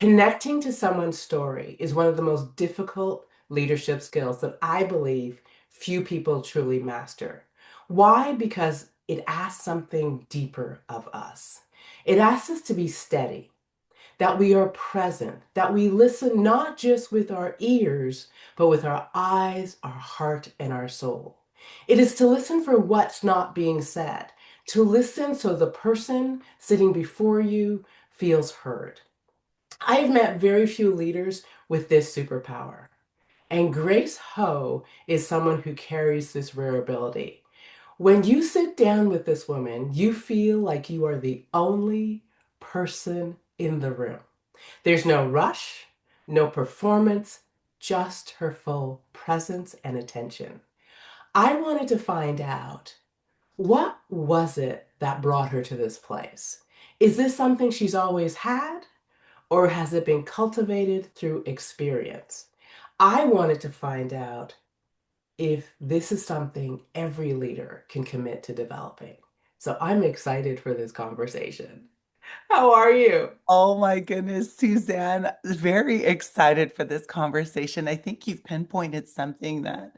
Connecting to someone's story is one of the most difficult leadership skills that I believe few people truly master. Why? Because it asks something deeper of us. It asks us to be steady, that we are present, that we listen not just with our ears, but with our eyes, our heart, and our soul. It is to listen for what's not being said, to listen so the person sitting before you feels heard. I have met very few leaders with this superpower. And Grace Ho is someone who carries this rare ability. When you sit down with this woman, you feel like you are the only person in the room. There's no rush, no performance, just her full presence and attention. I wanted to find out, what was it that brought her to this place? Is this something she's always had? Or has it been cultivated through experience? I wanted to find out if this is something every leader can commit to developing. So I'm excited for this conversation. How are you? Oh my goodness, Suzanne, very excited for this conversation. I think you've pinpointed something that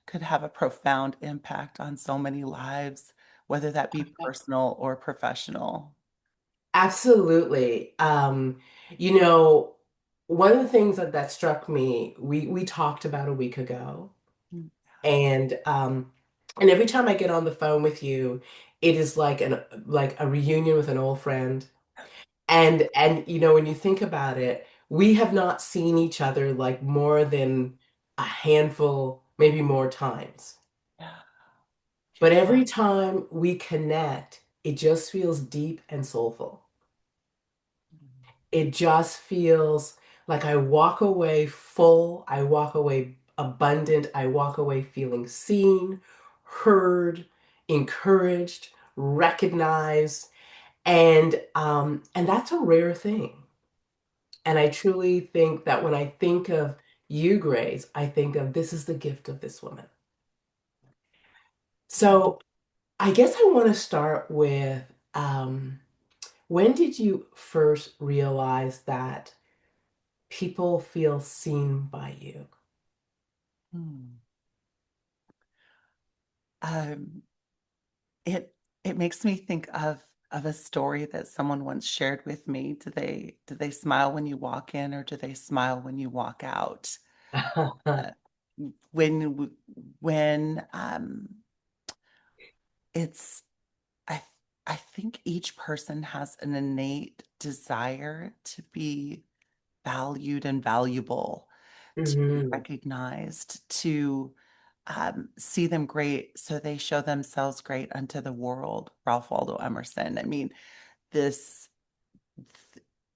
could have a profound impact on so many lives, whether that be personal or professional. Absolutely. You know, one of the things that struck me, we talked about a week ago, Mm. and every time I get on the phone with you, it is like a reunion with an old friend. And when you think about it, we have not seen each other like more than a handful, maybe more times. Yeah. But Yeah. every time we connect, it just feels deep and soulful. It just feels like I walk away full, I walk away abundant, I walk away feeling seen, heard, encouraged, recognized, and that's a rare thing. And I truly think that when I think of you, Grace, I think of this is the gift of this woman. So I guess I want to start with when did you first realize that people feel seen by you? Hmm. Um, it it makes me think of a story that someone once shared with me. Do they smile when you walk in, or do they smile when you walk out? Uh, when when it's I I think each person has an innate desire to be valued and valuable, to be Hmm. recognized, to see them great, so they show themselves great unto the world. Ralph Waldo Emerson. I mean, this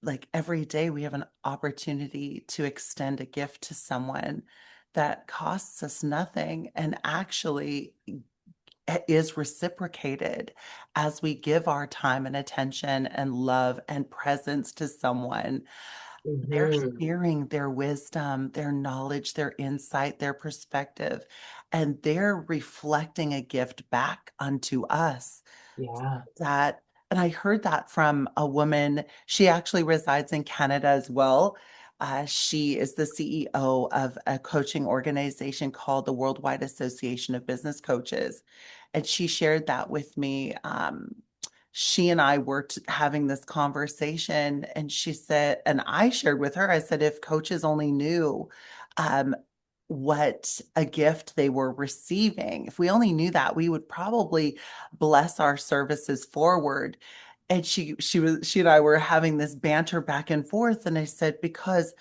like every day we have an opportunity to extend a gift to someone that costs us nothing and actually is reciprocated as we give our time and attention and love and presence to someone. They're Hmm. sharing their wisdom, their knowledge, their insight, their perspective, and they're reflecting a gift back unto us. Yeah. That, and I heard that from a woman. She actually resides in Canada as well. She is the CEO of a coaching organization called the Worldwide Association of Business Coaches. And she shared that with me. She and I were having this conversation, and she said, and I shared with her, I said, if coaches only knew um, what a gift they were receiving, if we only knew that, we would probably bless our services forward. And she and I were having this banter back and forth. And I said, because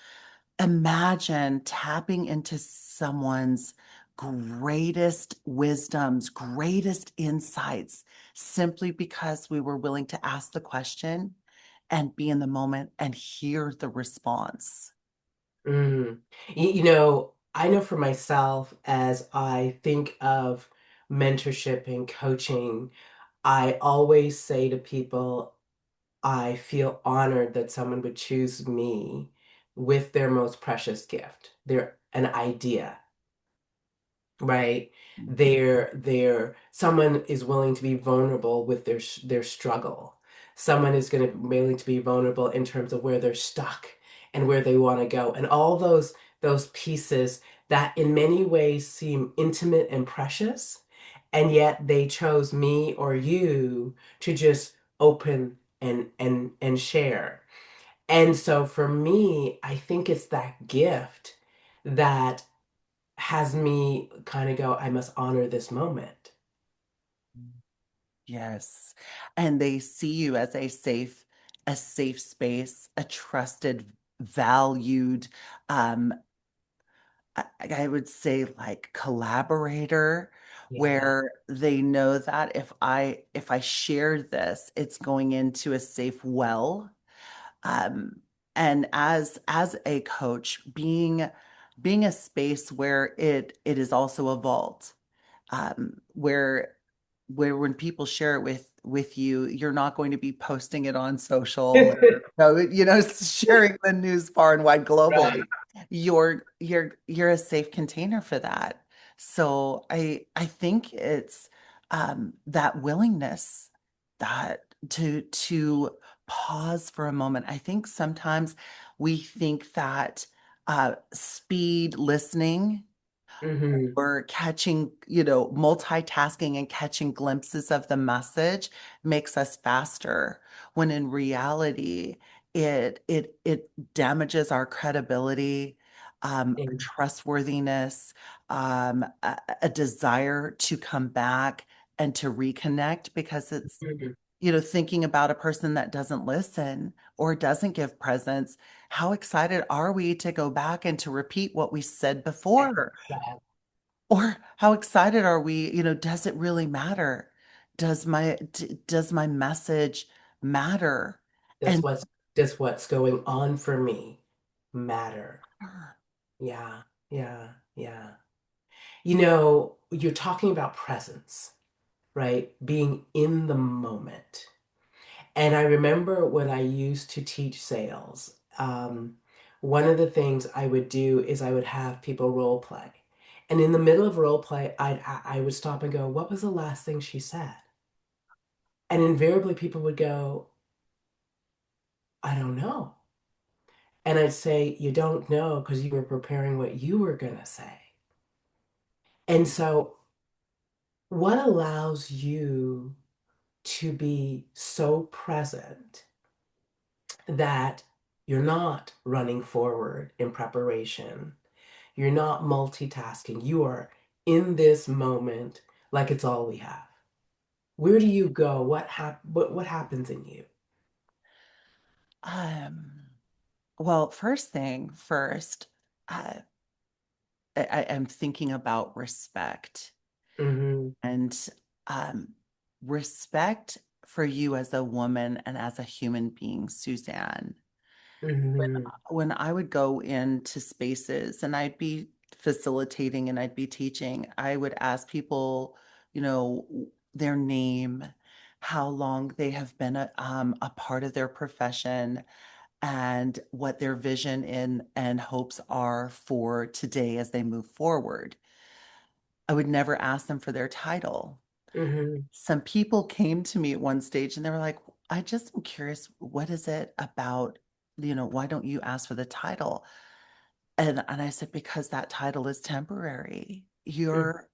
imagine tapping into someone's greatest wisdoms, greatest insights, simply because we were willing to ask the question and be in the moment and hear the response. Mm. I know for myself, as I think of mentorship and coaching, I always say to people, I feel honored that someone would choose me with their most precious gift, their an idea, right? Someone is willing to be vulnerable with their struggle. Someone is going to willing to be vulnerable in terms of where they're stuck and where they want to go, and all those pieces that in many ways seem intimate and precious, and yet they chose me or you to just open and share. And so for me, I think it's that gift that has me kind of go, I must honor this moment. Yes. And they see you as a safe space, a trusted, valued, um, I would say like collaborator, Yeah. where they know that if I share this, it's going into a safe well. Um, and as a coach, being a space where it is also a vault, where when people share it with you, you're not going to be posting it on social or sharing the news far and wide Right. globally. You're a safe container for that. So I think it's that willingness that to pause for a moment. I think sometimes we think that speed listening Hmm. or catching, multitasking and catching glimpses of the message makes us faster, when in reality, it damages our credibility, trustworthiness, a desire to come back and to reconnect because it's, Hmm. thinking about a person that doesn't listen or doesn't give presence. How excited are we to go back and to repeat what we said before? Or how excited are we? Does it really matter? Does my message matter? Does And what's going on for me matter? Yeah, yeah, yeah. You're talking about presence, right? Being in the moment. And I remember when I used to teach sales, one of the things I would do is I would have people role play. And in the middle of role play, I would stop and go, "What was the last thing she said?" And invariably people would go, "I don't know." And I'd say, "You don't know because you were preparing what you were going to say." And so, what allows you to be so present that you're not running forward in preparation? You're not multitasking. You are in this moment like it's all we have. Where do you go? What happens in you? um, well, first thing first, uh, I am thinking about respect Hmm. and um, respect for you as a woman and as a human being, Suzanne. Hmm. When I would go into spaces and I'd be facilitating and I'd be teaching, I would ask people, their name, how long they have been a part of their profession, and what their vision and hopes are for today as they move forward. I would never ask them for their title. Hmm. Some people came to me at one stage and they were like, I just am curious, what is it about, why don't you ask for the title? And I said, because that title is temporary. You're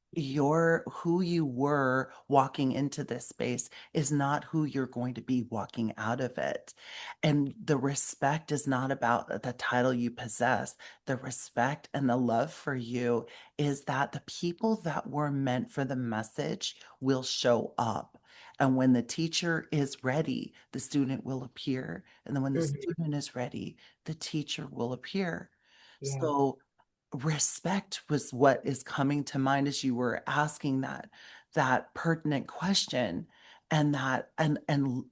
who you were walking into this space is not who you're going to be walking out of it. And the respect is not about the title you possess. The respect and the love for you is that the people that were meant for the message will show up. And when the teacher is ready, the student will appear. And then when the Hmm. student is ready, the teacher will appear. Yeah. So respect was what is coming to mind as you were asking that pertinent question, and that and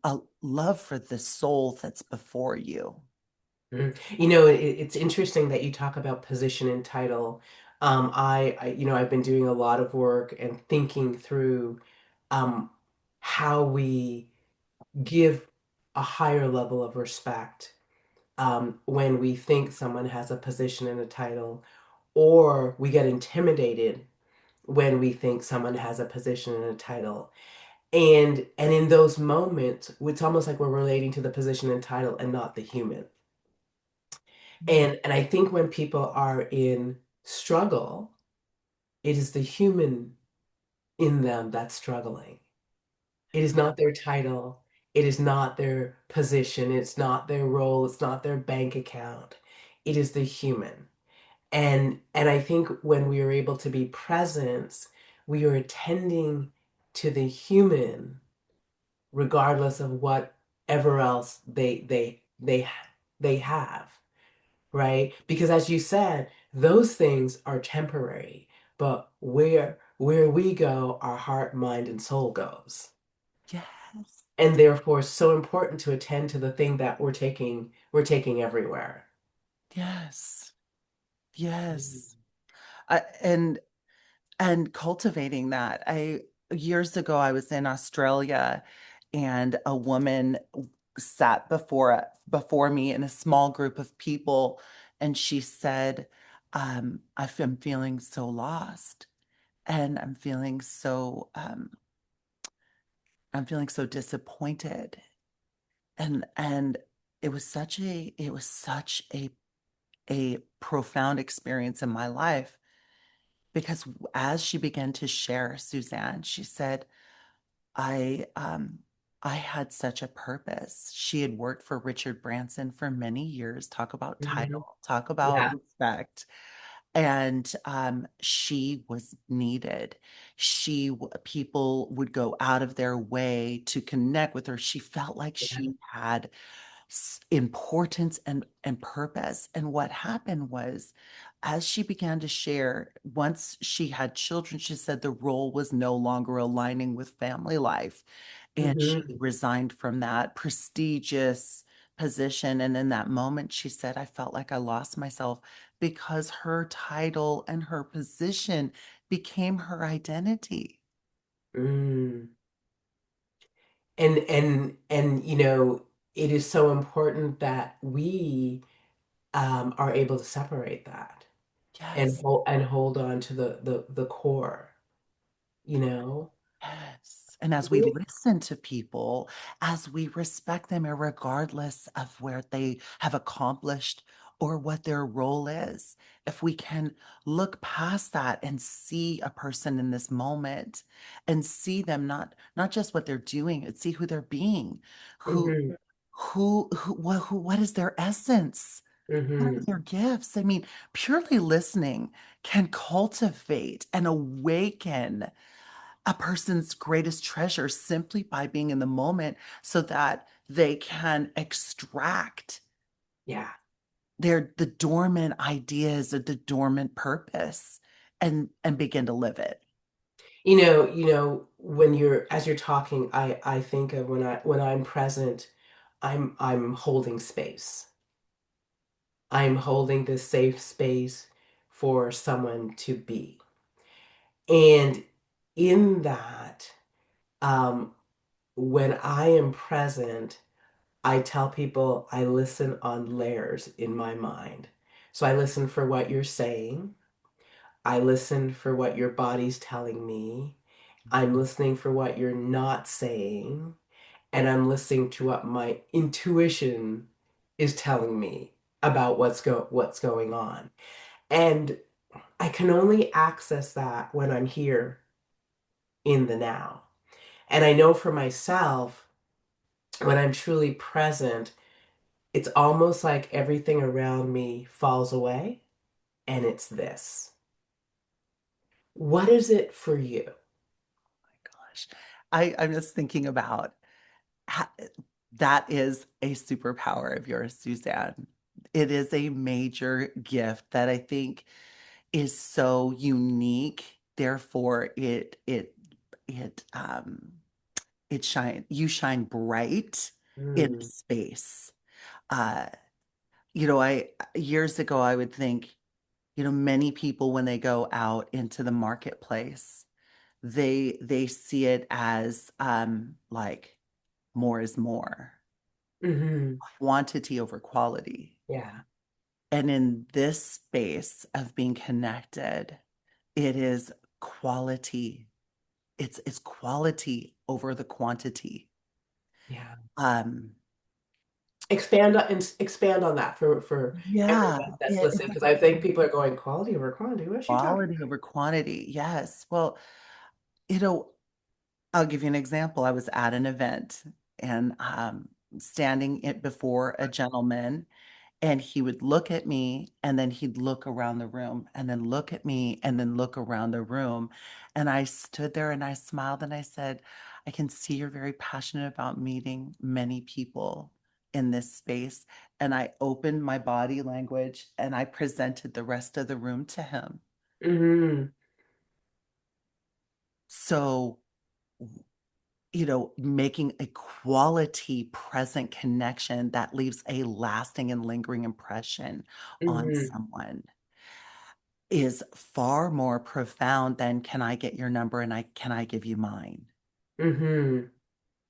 a love for the soul that's before you. Mhm. It's interesting that you talk about position and title. I've been doing a lot of work and thinking through um, how we give a higher level of respect when we think someone has a position and a title, or we get intimidated when we think someone has a position and a title. And in those moments, it's almost like we're relating to the position and title and not the human. And I think when people are in struggle, it is the human in them that's struggling. It is not their title. It is not their position. It's not their role. It's not their bank account. It is the human. And I think when we are able to be present, we are attending to the human regardless of whatever else they have, right? Because as you said, those things are temporary, but where we go, our heart, mind, and soul goes. Yes. And therefore so important to attend to the thing that we're taking everywhere. Yes. Mhm. Yes. I, and cultivating that. I Years ago I was in Australia and a woman sat before me in a small group of people and she said, I'm feeling so lost and I'm feeling so disappointed. And it was such a profound experience in my life because as she began to share, Suzanne, she said, I um I had such a purpose. She had worked for Richard Branson for many years. Talk about Mhm. title, talk about Yeah. respect. And she was needed. People would go out of their way to connect with her. She felt like Yeah. she had importance and purpose. And what happened was, as she began to share, once she had children, she said the role was no longer aligning with family life. And she Mhm. resigned from that prestigious position. And in that moment, she said, I felt like I lost myself because her title and her position became her identity. Mm. And it is so important that we are able to separate that and Yes. hold on to the core, you know? Yes. And as we listen to people, as we respect them, regardless of where they have accomplished or what their role is, if we can look past that and see a person in this moment and see them not just what they're doing, and see who they're being, who Hmm. what is their essence? What are Hmm. their gifts? I mean, purely listening can cultivate and awaken a person's greatest treasure simply by being in the moment so that they can extract Yeah. the dormant ideas or the dormant purpose and begin to live it. When as you're talking, I think of when I'm present, I'm holding space. I'm holding this safe space for someone to be. And in that, um, when I am present, I tell people I listen on layers in my mind. So I listen for what you're saying. I listen for what your body's telling me. I'm listening for what you're not saying. And I'm listening to what my intuition is telling me about what's going on. And I can only access that when I'm here in the now. And I know for myself, when I'm truly present, it's almost like everything around me falls away, and it's this. What is it for you? Gosh, I'm just thinking about ha- that is a superpower of yours, Suzanne. It is a major gift that I think is so unique. Therefore, it you shine bright in Mm. space. Uh, I years ago I would think, many people when they go out into the marketplace, they see it as like more is more, Hmm. quantity over quality. Yeah. And in this space of being connected, it is quality. It's quality over the quantity. Yeah. Um, expand on that for Yeah, everyone that's it listening, has because I think people are going quality over quantity. What's she talking quality over quantity. Yes. Well, you know, I'll give you an example. I was at an event and standing it before a gentleman, and he would look at me and then he'd look around the room and then look at me and then look around the room. And I stood there and I smiled and I said, I can see you're very passionate about meeting many people in this space. And I opened my body language and I presented the rest of the room to him. about? So, making a quality present connection that leaves a lasting and lingering impression on Hmm. someone is far more profound than can I get your number and can I give you mine? Hmm.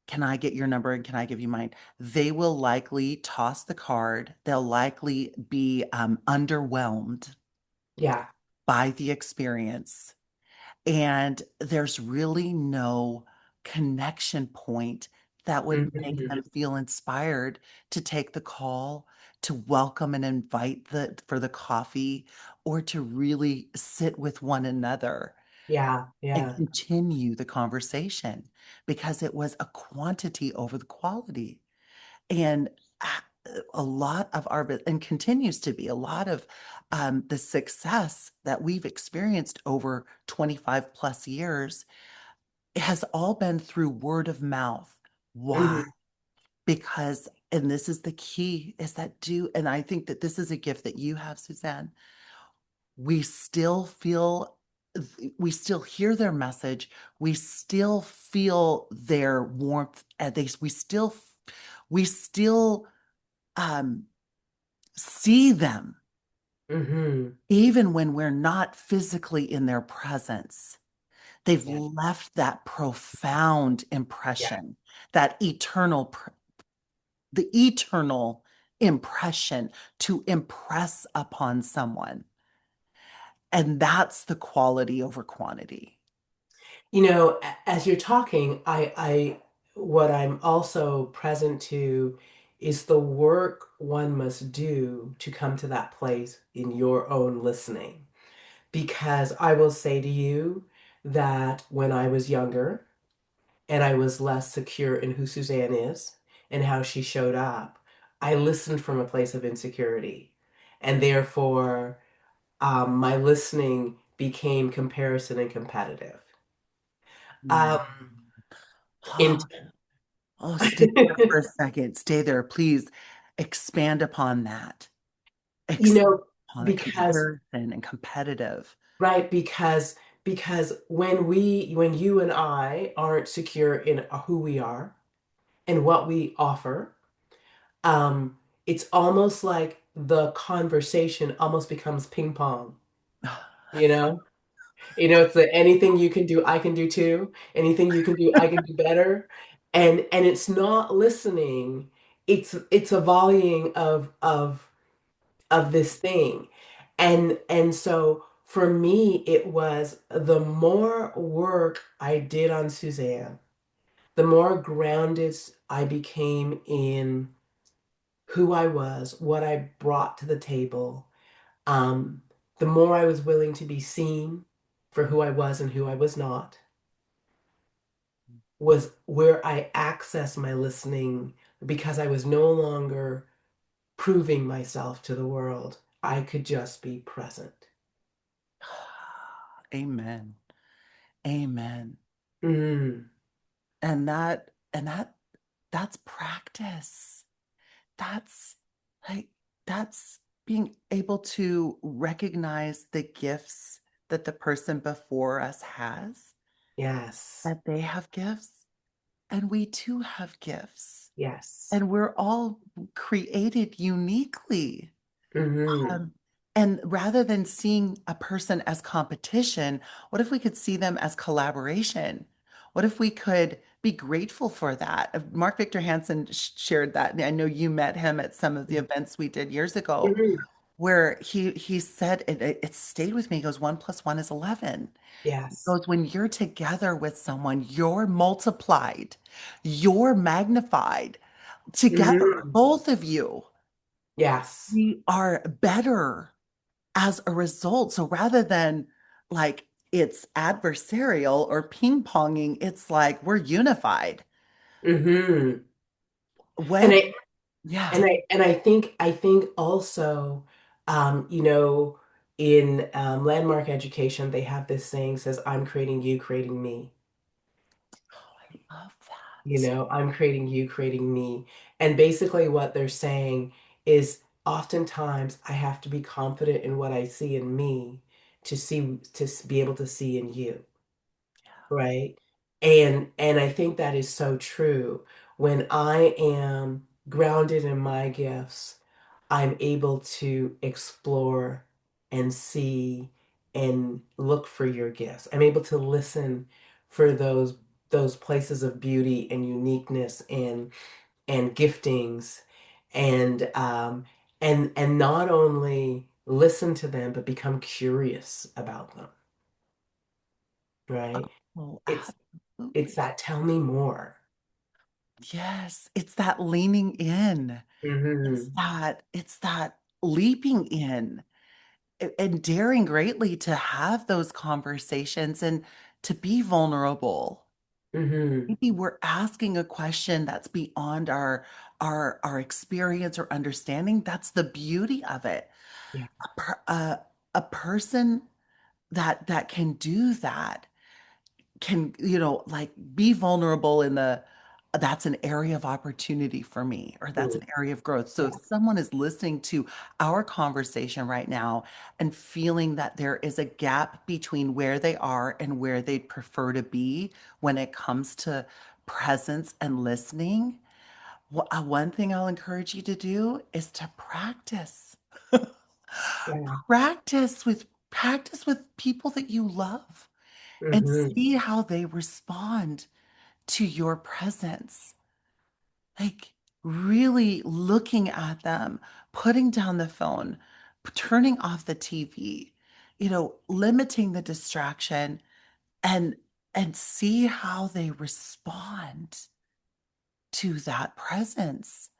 Can I get your number and can I give you mine? They will likely toss the card. They'll likely be underwhelmed Yeah. by the experience. And there's really no connection point that would make Hmm. them feel inspired to take the call, to welcome and invite for the coffee, or to really sit with one another Yeah. and Yeah. continue the conversation because it was a quantity over the quality. And a lot of and continues to be a lot of the success that we've experienced over 25 plus years has all been through word of mouth. Why? Hmm. Because, and this is the key, is that and I think that this is a gift that you have, Suzanne. We still feel, we still hear their message. We still feel their warmth. And we still um, see them Hmm. even when we're not physically in their presence. They've Yeah. left that profound Yeah. impression, that the eternal impression to impress upon someone. And that's the quality over quantity. As you're talking, what I'm also present to is the work one must do to come to that place in your own listening. Because I will say to you that when I was younger and I was less secure in who Suzanne is and how she showed up, I listened from a place of insecurity. And therefore, my listening became comparison and competitive. Mm. Um, in Oh, oh, stay there for a second. Stay there, please. Expand upon that. you Expand know, upon the because comparison and competitive. right, because when you and I aren't secure in who we are and what we offer, um, it's almost like the conversation almost becomes ping pong, you know? It's the anything you can do, I can do too. Anything you can do, I can do better. And it's not listening. It's a volleying of this thing. And so for me, it was the more work I did on Suzanne, the more grounded I became in who I was, what I brought to the table. Um, the more I was willing to be seen for who I was and who I was not, was where I accessed my listening because I was no longer proving myself to the world. I could just be present. Amen. Amen. Mm, And that's practice. That's like that's being able to recognize the gifts that the person before us has, yes. that they have gifts, and we too have gifts. Yes. And we're all created uniquely. Hmm. Um, and rather than seeing a person as competition, what if we could see them as collaboration? What if we could be grateful for that? Mark Victor Hansen shared that. And I know you met him at some of the events we did years ago, Hmm. where he said it stayed with me. He goes, 1 + 1 is 11. He Yes. goes, when you're together with someone, you're multiplied, you're magnified. together, Hmm. both of you, Yes. we are better as a result. So rather than like it's adversarial or ping-ponging, it's like we're unified. Hmm. And When, I yeah. and I think also, you know, in landmark education, they have this saying says, "I'm creating you, creating me." Oh, I love You that. know, I'm creating you, creating me. And basically, what they're saying is oftentimes I have to be confident in what I see in me be able to see in you, right? And I think that is so true. When I am grounded in my gifts, I'm able to explore and see and look for your gifts. I'm able to listen for those places of beauty and uniqueness and giftings and not only listen to them but become curious about them, right? Oh, It's it's absolutely. that tell me more. Yes, it's that leaning in. Hmm. It's that leaping in and daring greatly to have those conversations and to be vulnerable. Hmm. Maybe we're asking a question that's beyond our experience or understanding. That's the beauty of it. Yeah. A person that can do that can, like be vulnerable in the that's an area of opportunity for me, or that's Mm. an area of growth. So if Yeah. someone is listening to our conversation right now and feeling that there is a gap between where they are and where they'd prefer to be when it comes to presence and listening, one thing I'll encourage you to do is to practice. Yeah. Practice with people that you love and Hmm. see how they respond to your presence. Like really looking at them, putting down the phone, turning off the TV, limiting the distraction and see how they respond to that presence.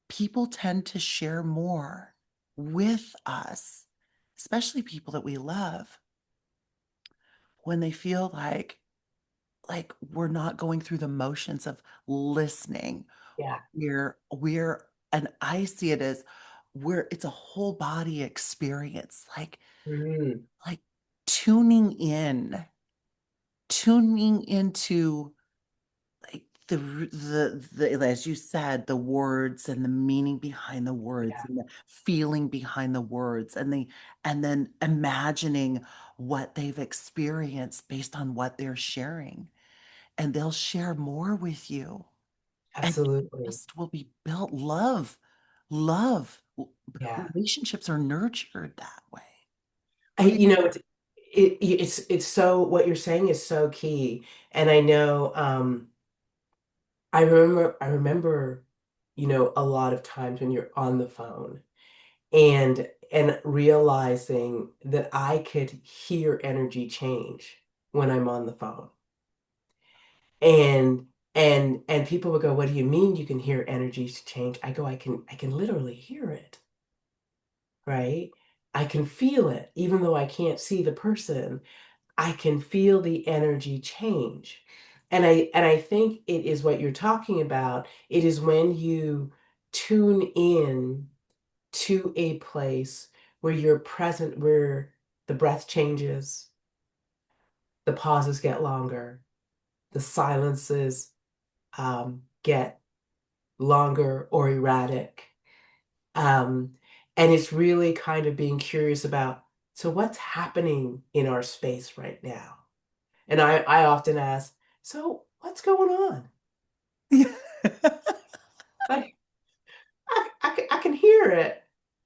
People tend to share more with us, especially people that we love, when they feel like we're not going through the motions of listening. Yeah. We're and I see it as it's a whole body experience, Hmm. like tuning in, tuning into like as you said, the words and the meaning behind the words Yeah. and the feeling behind the words and then imagining what they've experienced based on what they're sharing. And they'll share more with you. And Absolutely. trust will be built. Love. Yeah. Relationships are nurtured that way. I, What do you you know, it's so what you're saying is so key. And I know, I remember, a lot of times when you're on the phone and realizing that I could hear energy change when I'm on the phone. And people would go, "What do you mean you can hear energy change?" I go, I can literally hear it, right? I can feel it, even though I can't see the person. I can feel the energy change. And I think it is what you're talking about. It is when you tune in to a place where you're present, where the breath changes, the pauses get longer, the silences get longer or erratic. Um, and it's really kind of being curious about, so what's happening in our space right now? And I often ask, so what's going on? think? Like, I can hear it.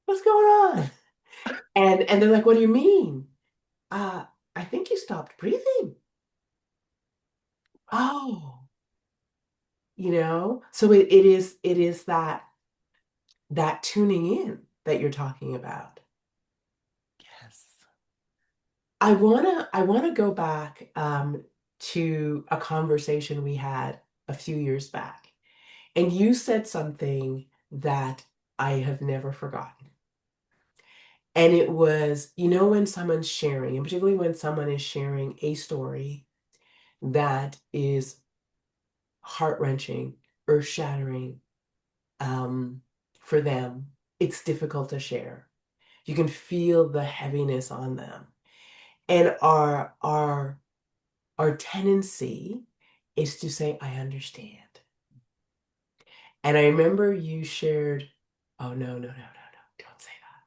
What's going on? And they're like, what do you mean? Uh, I think you stopped breathing. Oh, so it is that tuning in that you're talking about. Yes. I wanna go back to a conversation we had a few years back. And you said something that I have never forgotten. And it was, when someone's sharing, and particularly when someone is sharing a story that is heart-wrenching, earth-shattering, um, for them, it's difficult to share. You can feel the heaviness on them. And our tendency is to say, I understand. And I remember you shared, oh, no, no, no, no, no, don't say that.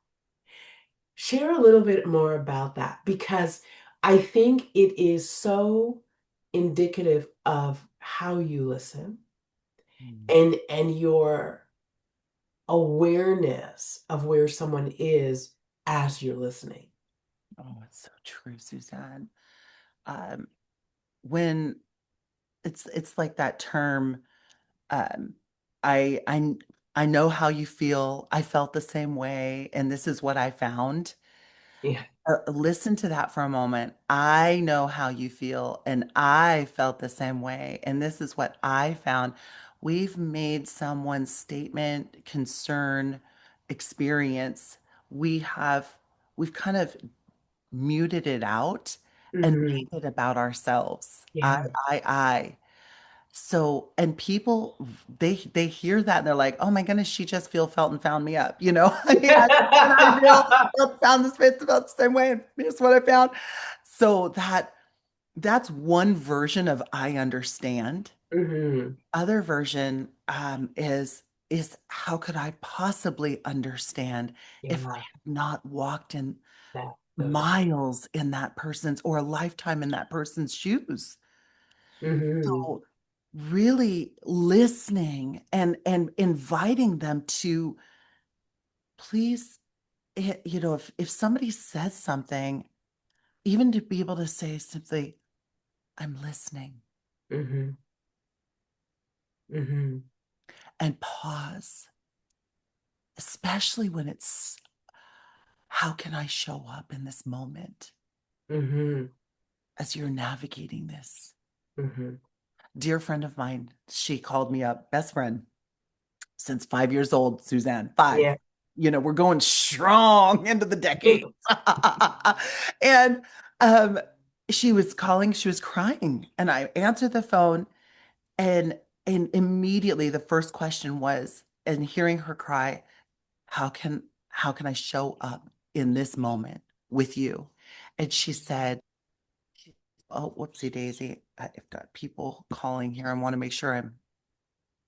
Share a little bit more about that because I think it is so indicative of how you listen Mm. and your awareness of where someone is as you're listening. Oh, it's so true, Suzanne. Um, when it's like that term, um, I I I know how you feel. I felt the same way, and this is what I found. Yeah. Listen to that for a moment. I know how you feel, and I felt the same way. And this is what I found. We've made someone's statement, concern, experience, we have, we've kind of muted it out and Hmm. made it about ourselves. Yeah. I. So, and people, they hear that and they're like, "Oh my goodness, she just felt and found me up." Yeah, and I found this fit about the same way, and here's what I found. So that's one version of I understand. Hmm. Other version is how could I possibly understand if I Yeah. have not walked in That's so true. miles in that person's or a lifetime in that person's shoes? Hmm. So really listening and inviting them to please, if somebody says something, even to be able to say simply, I'm listening, Hmm. Hmm. and pause, especially when it's how can I show up in this moment Hmm. as you're navigating this? Hmm. Dear friend of mine, she called me up, best friend since 5 years old, Suzanne, five. Yeah. We're going strong into the decade. And um, she was calling, she was crying, and I answered the phone, and immediately the first question was, and hearing her cry, how can I show up in this moment with you? And she said, "Oh, whoopsie daisy, I've got people calling here. I want to make sure I'm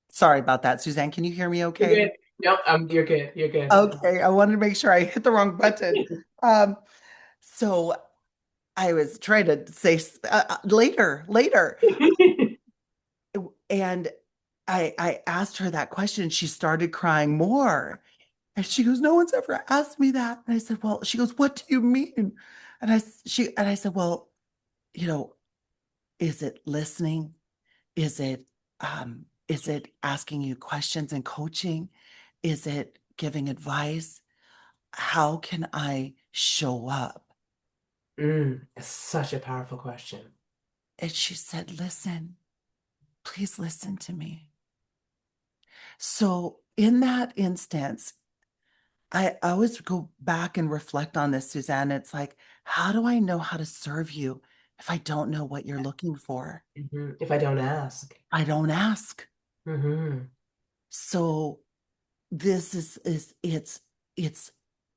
sorry about that, Suzanne. Can you hear me You're okay?" good. Nope, you're good. You're good. Okay, I wanted to make sure I hit the wrong button. Um, so I was trying to say later, and I asked her that question. She started crying more, and she goes, "No one's ever asked me that." And I said, "Well," she goes, "What do you mean?" And I said, "Well, you know, is it listening? Is it asking you questions and coaching? Is it giving advice? How can I show up?" It's such a powerful question. And she said, "Listen, please listen to me." So, in that instance, I always go back and reflect on this, Suzanne. It's like, how do I know how to serve you if I don't know what you're looking for? If I don't ask. I don't ask. Hmm. So, this is it's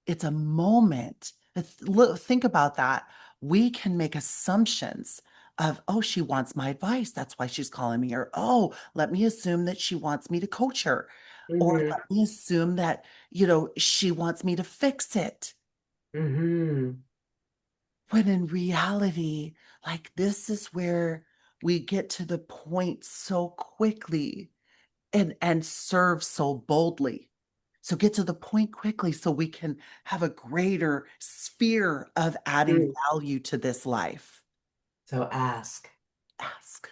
it's a moment. Think about that. We can make assumptions of, oh, she wants my advice, that's why she's calling me, or oh, let me assume that she wants me to coach her, or Hmm. let me assume that she wants me to fix it, Hmm. when in reality, like, this is where we get to the point so quickly and serve so boldly. So get to the point quickly so we can have a greater sphere of adding Mm. value to this life. So ask. Ask.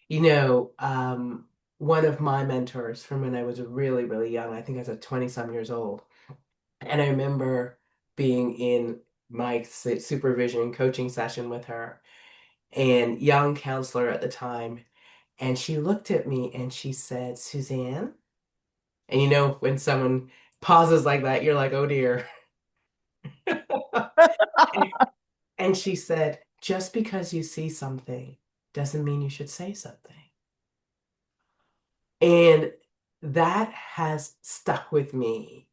One of my mentors from when I was really, really young, I think I was 20 some years old. And I remember being in my supervision coaching session with her and young counselor at the time. And she looked at me and she said, Suzanne, and you know, when someone pauses like that, you're like, oh dear. And she said, just because you see something doesn't mean you should say something. And that has stuck with me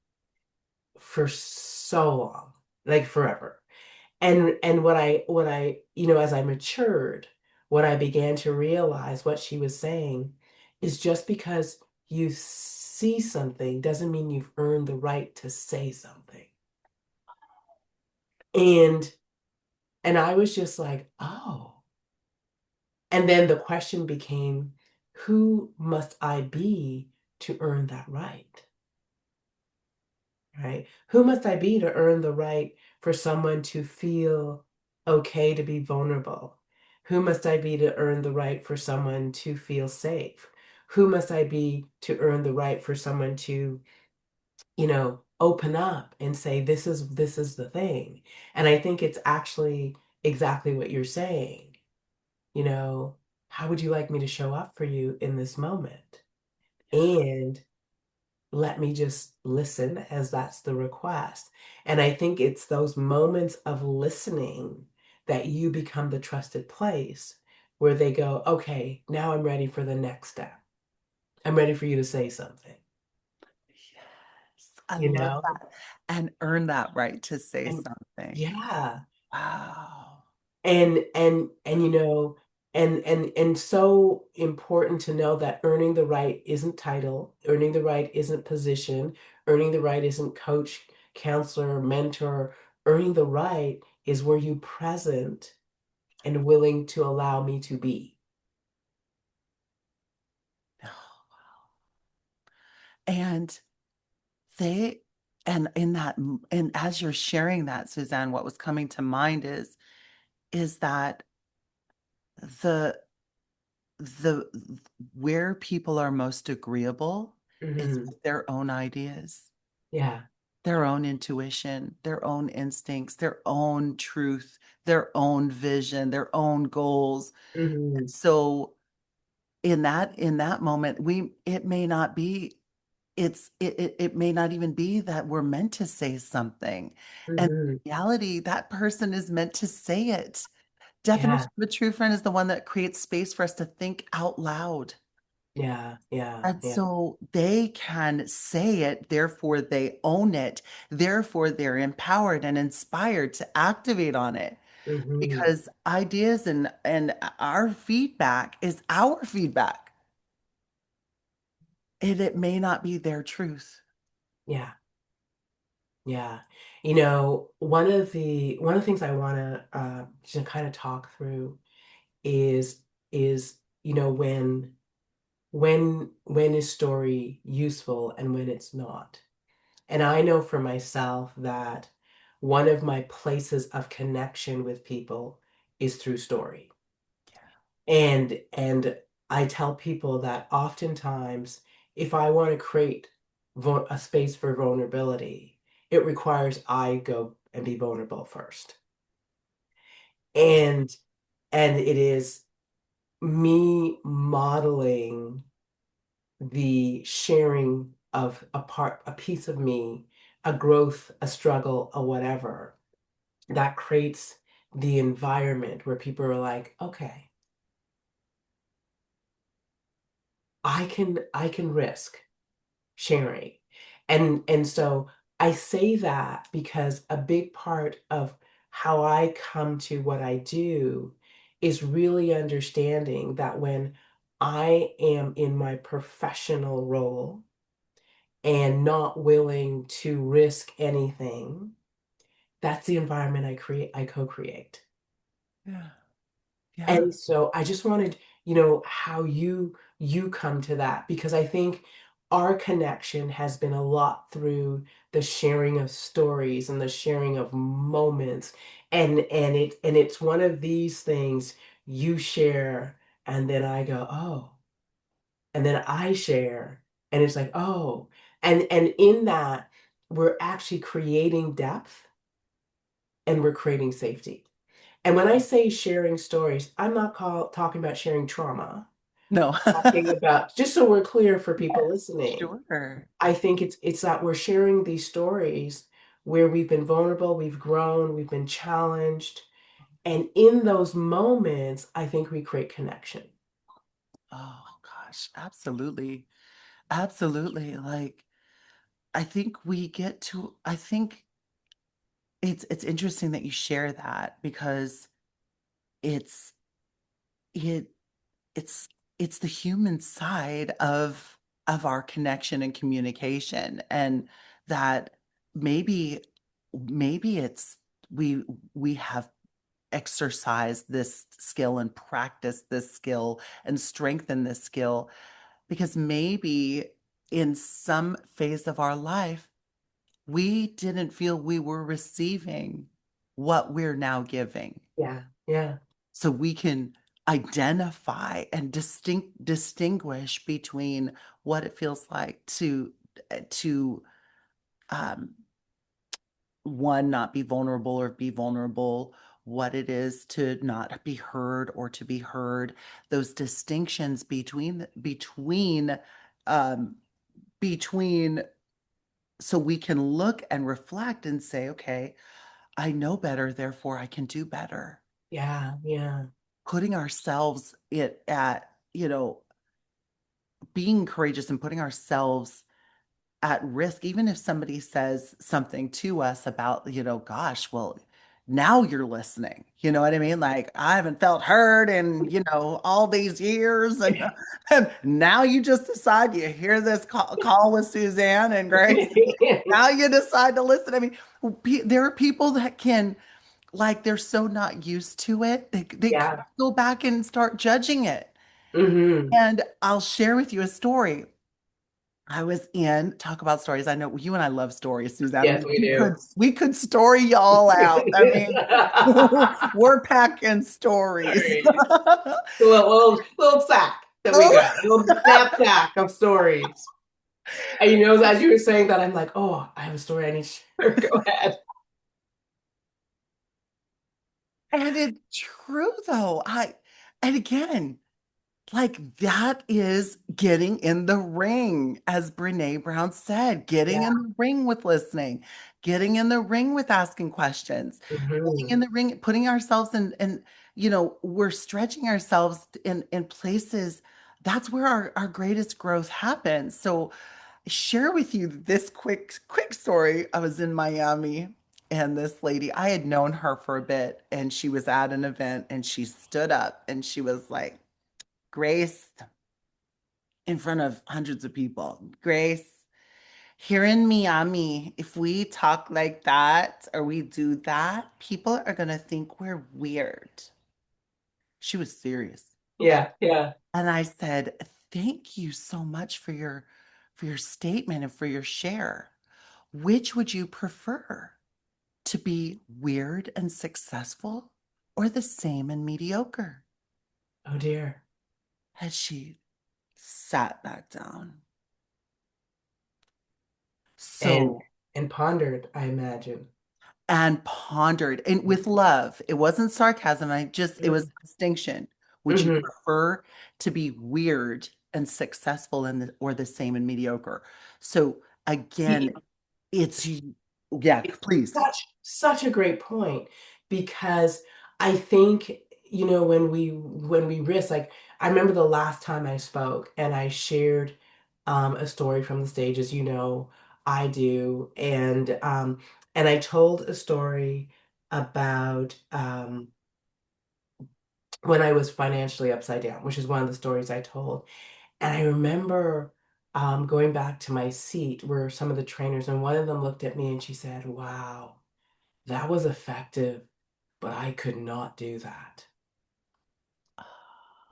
for so long, like forever. And as I matured, what I began to realize what she was saying is just because you see something doesn't mean you've earned the right to say something. And and I was just like, oh. And then the question became, who must I be to earn that right? Right? Who must I be to earn the right for someone to feel okay to be vulnerable? Who must I be to earn the right for someone to feel safe? Who must I be to earn the right for someone to, open up and say, this is the thing. And I think it's actually exactly what you're saying. You know, how would you like me to show up for you in this moment? And let me just listen as that's the request. And I think it's those moments of listening that you become the trusted place where they go, okay, now I'm ready for the next step. I'm ready for you to say something, Yes, I you love know? that. And earn that right to say And something. yeah. Wow. And and so important to know that earning the right isn't title, earning the right isn't position, earning the right isn't coach, counselor, mentor. Earning the right is where you present and willing to allow me to be. And they, and in that, and as you're sharing that, Suzanne, what was coming to mind is that the the where people are most agreeable is Hmm. with their own ideas, Yeah. their own intuition, their own instincts, their own truth, their own vision, their own goals. Hmm. So in that moment, we it may not be it may not even be that we're meant to say something. And Hmm. in reality, that person is meant to say it. Yeah. Definition of a true friend is the one that creates space for us to think out loud. Yeah. Yeah. And Yeah. so they can say it, therefore they own it, therefore they're empowered and inspired to activate on it. Hmm. Because ideas and our feedback is our feedback. And it may not be their truth. Yeah. Yeah. One of the things I want to kind of talk through is when is story useful and when it's not. And I know for myself that one of my places of connection with people is through story. And I tell people that oftentimes if I want to create a space for vulnerability, it requires I go and be vulnerable first. And and it is me modeling the sharing of a piece of me, a growth, a struggle, a whatever, that creates the environment where people are like, okay, I can risk sharing. And so I say that because a big part of how I come to what I do is really understanding that when I am in my professional role and not willing to risk anything, that's the environment I co-create. Yeah. Yeah. And so I just wanted, how you come to that because I think our connection has been a lot through the sharing of stories and the sharing of moments. And it's one of these things you share and then I go, "Oh." And then I share and it's like, "Oh." And in that we're actually creating depth and we're creating safety. And when I say sharing stories, I'm not talking about sharing trauma. No. talking about, just so we're clear for people listening, Sure. I think it's that we're sharing these stories where we've been vulnerable, we've grown, we've been challenged, and in those moments, I think we create connection. Oh gosh, absolutely. Absolutely. Like I think I think it's interesting that you share that because it's it it's it's the human side of our connection and communication and that maybe maybe it's we we have exercised this skill and practiced this skill and strengthened this skill because maybe in some phase of our life we didn't feel we were receiving what we're now giving. Yeah, yeah, So we can identify and distinguish between what it feels like to um, one not be vulnerable or be vulnerable, what it is to not be heard or to be heard, those distinctions um, between so we can look and reflect and say, okay, I know better, therefore I can do better. yeah, yeah, Putting ourselves at, being courageous and putting ourselves at risk, even if somebody says something to us about, gosh, well, now you're listening. You know what I mean? Like, I haven't felt heard in, all these years. And, and now you just decide you hear this call with Suzanne and Grace. Now you decide to listen. I mean, there are people that can, like, they're so not used to it. They could yeah. go back and start judging it. Hmm. And I'll share with you a story. I was in talk about stories. I know you and I love stories, Suzanne. Yes, We, we we do. could we could story y'all out. I mean, we're packing All stories. right. Little sack that we got, a little knapsack of stories. And as you were saying that, I'm like, oh, I have a story I need to share. Go ahead. And it's true though. And again, like that is getting in the ring, as Brene Brown said, getting Yeah. in the ring with listening, getting in the ring with asking questions, getting Hmm. in the ring, putting ourselves in, we're stretching ourselves in places. That's where our greatest growth happens. So share with you this quick story. I was in Miami and this lady, I had known her for a bit, and she was at an event and she stood up and she was like, Grace, in front of hundreds of people. Grace, here in Miami, if we talk like that or we do that, people are going to think we're weird. She was serious. And, Yeah, yeah. and I said, "Thank you so much for your statement and for your share. Which would you prefer? To be weird and successful or the same and mediocre?" Oh dear. And she sat back down. And So and pondered, I imagine. and pondered and with love. It wasn't sarcasm. It was Mm-hmm. a distinction. Would you prefer to be weird and successful or the same and mediocre? So again, it's, yeah, It's please. such a great point because I think, when we risk, like, I remember the last time I spoke and I shared a story from the stage, as I do, and I told a story about when I was financially upside down, which is one of the stories I told. And I remember going back to my seat where some of the trainers, and one of them looked at me and she said, "Wow, that was effective, but I could not do that."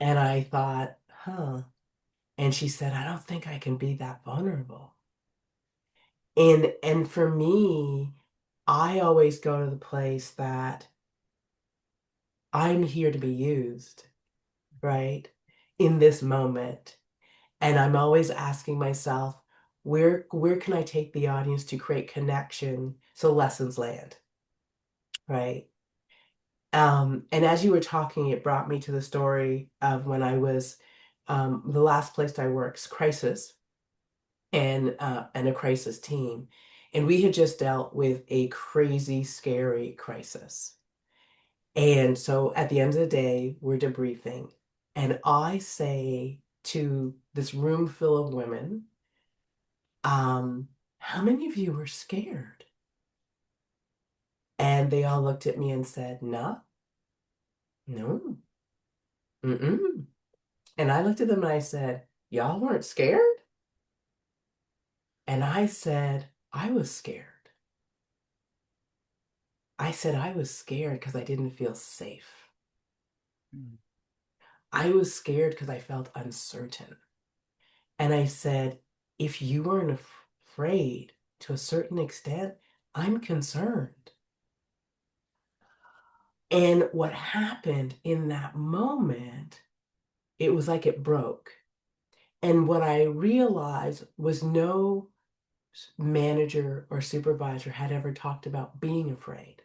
And I thought, huh. And she said, "I don't think I can be that vulnerable." And for me, I always go to the place that I'm here to be used, right? In this moment. And I'm always asking myself, where can I take the audience to create connection so lessons land, right? And as you were talking, it brought me to the story of when I was the last place I worked, crisis, and a crisis team. And we had just dealt with a crazy, scary crisis. And so at the end of the day, we're debriefing. And I say to this room full of women, how many of you were scared? And they all looked at me and said, no, no, mm-mm. And I looked at them and I said, y'all weren't scared? And I said, I was scared. I said I was scared because I didn't feel safe. Mm. I was scared because I felt uncertain. And I said, if you weren't afraid to a certain extent, I'm concerned. And what happened in that moment, it was like it broke. And what I realized was no manager or supervisor had ever talked about being afraid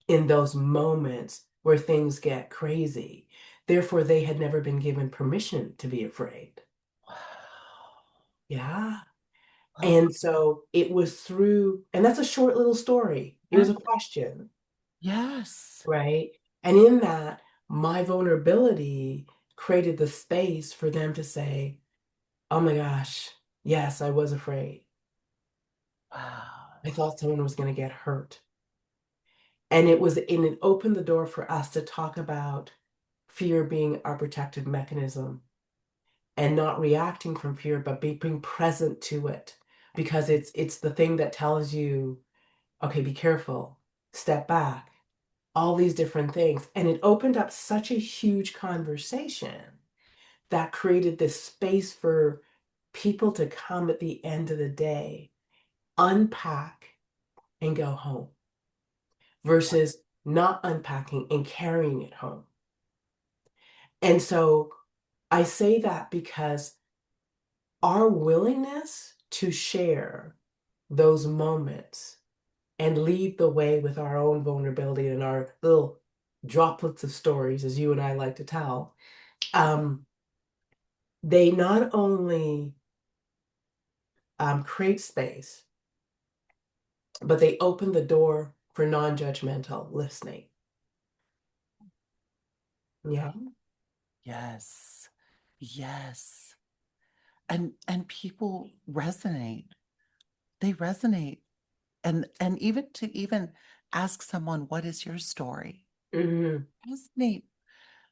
in those moments where things get crazy. Therefore, they had never been given permission to be afraid. Wow. Yeah. Oh, And so it was through, and that's a short little story. It was yes. a question, Yes. right? And in that, my vulnerability created the space for them to say, oh my gosh, yes, I was afraid. Wow. I thought someone was going to get hurt. And it opened the door for us to talk about fear being our protective mechanism and not reacting from fear, but being present to it because it's the thing that tells you, okay, be careful, step back, all these different things. And it opened up such a huge conversation that created this space for people to come at the end of the day, unpack and go home versus not unpacking and carrying it home. And so I say that because our willingness to share those moments and lead the way with our own vulnerability and our little droplets of stories, as you and I like to tell, um, they not only create space, but they open the door for non-judgmental listening. Yeah. Yes. Yes. And people resonate. They resonate. And even to even ask someone, what is your story? Hmm. Resonate.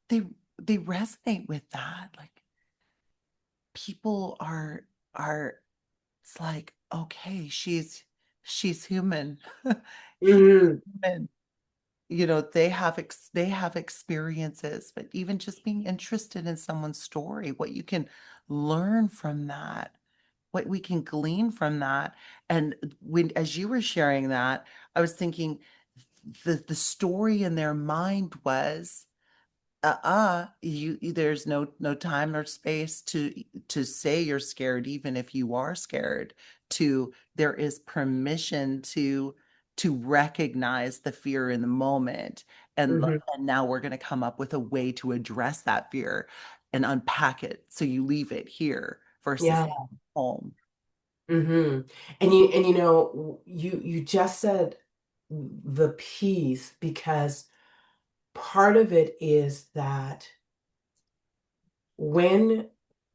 They they resonate with that. Like people are it's like, okay, she's human. He's Hmm. human. They have experiences, but even just being interested in someone's story, what you can learn from that, what we can glean from that. And when as you were sharing that, I was thinking the story in their mind was there's no time or space to say you're scared, even if you are scared. To There is permission to recognize the fear in the moment, Hmm. and now we're going to come up with a way to address that fear and unpack it so you leave it here versus Yeah. home. Hmm. And you just said the piece because part of it is that when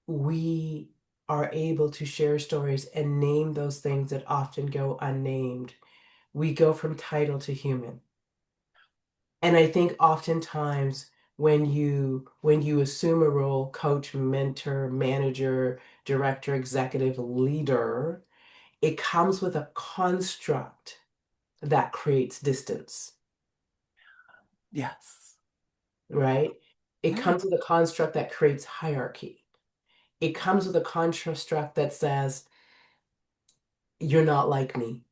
we are able to share stories and name those things that often go unnamed, we go from title to human. And I think oftentimes when you assume a role, coach, mentor, manager, director, executive, leader, it comes with a construct that creates distance, Yes. right? It Right. comes with a construct that creates hierarchy. It comes with a construct that says, you're not like me.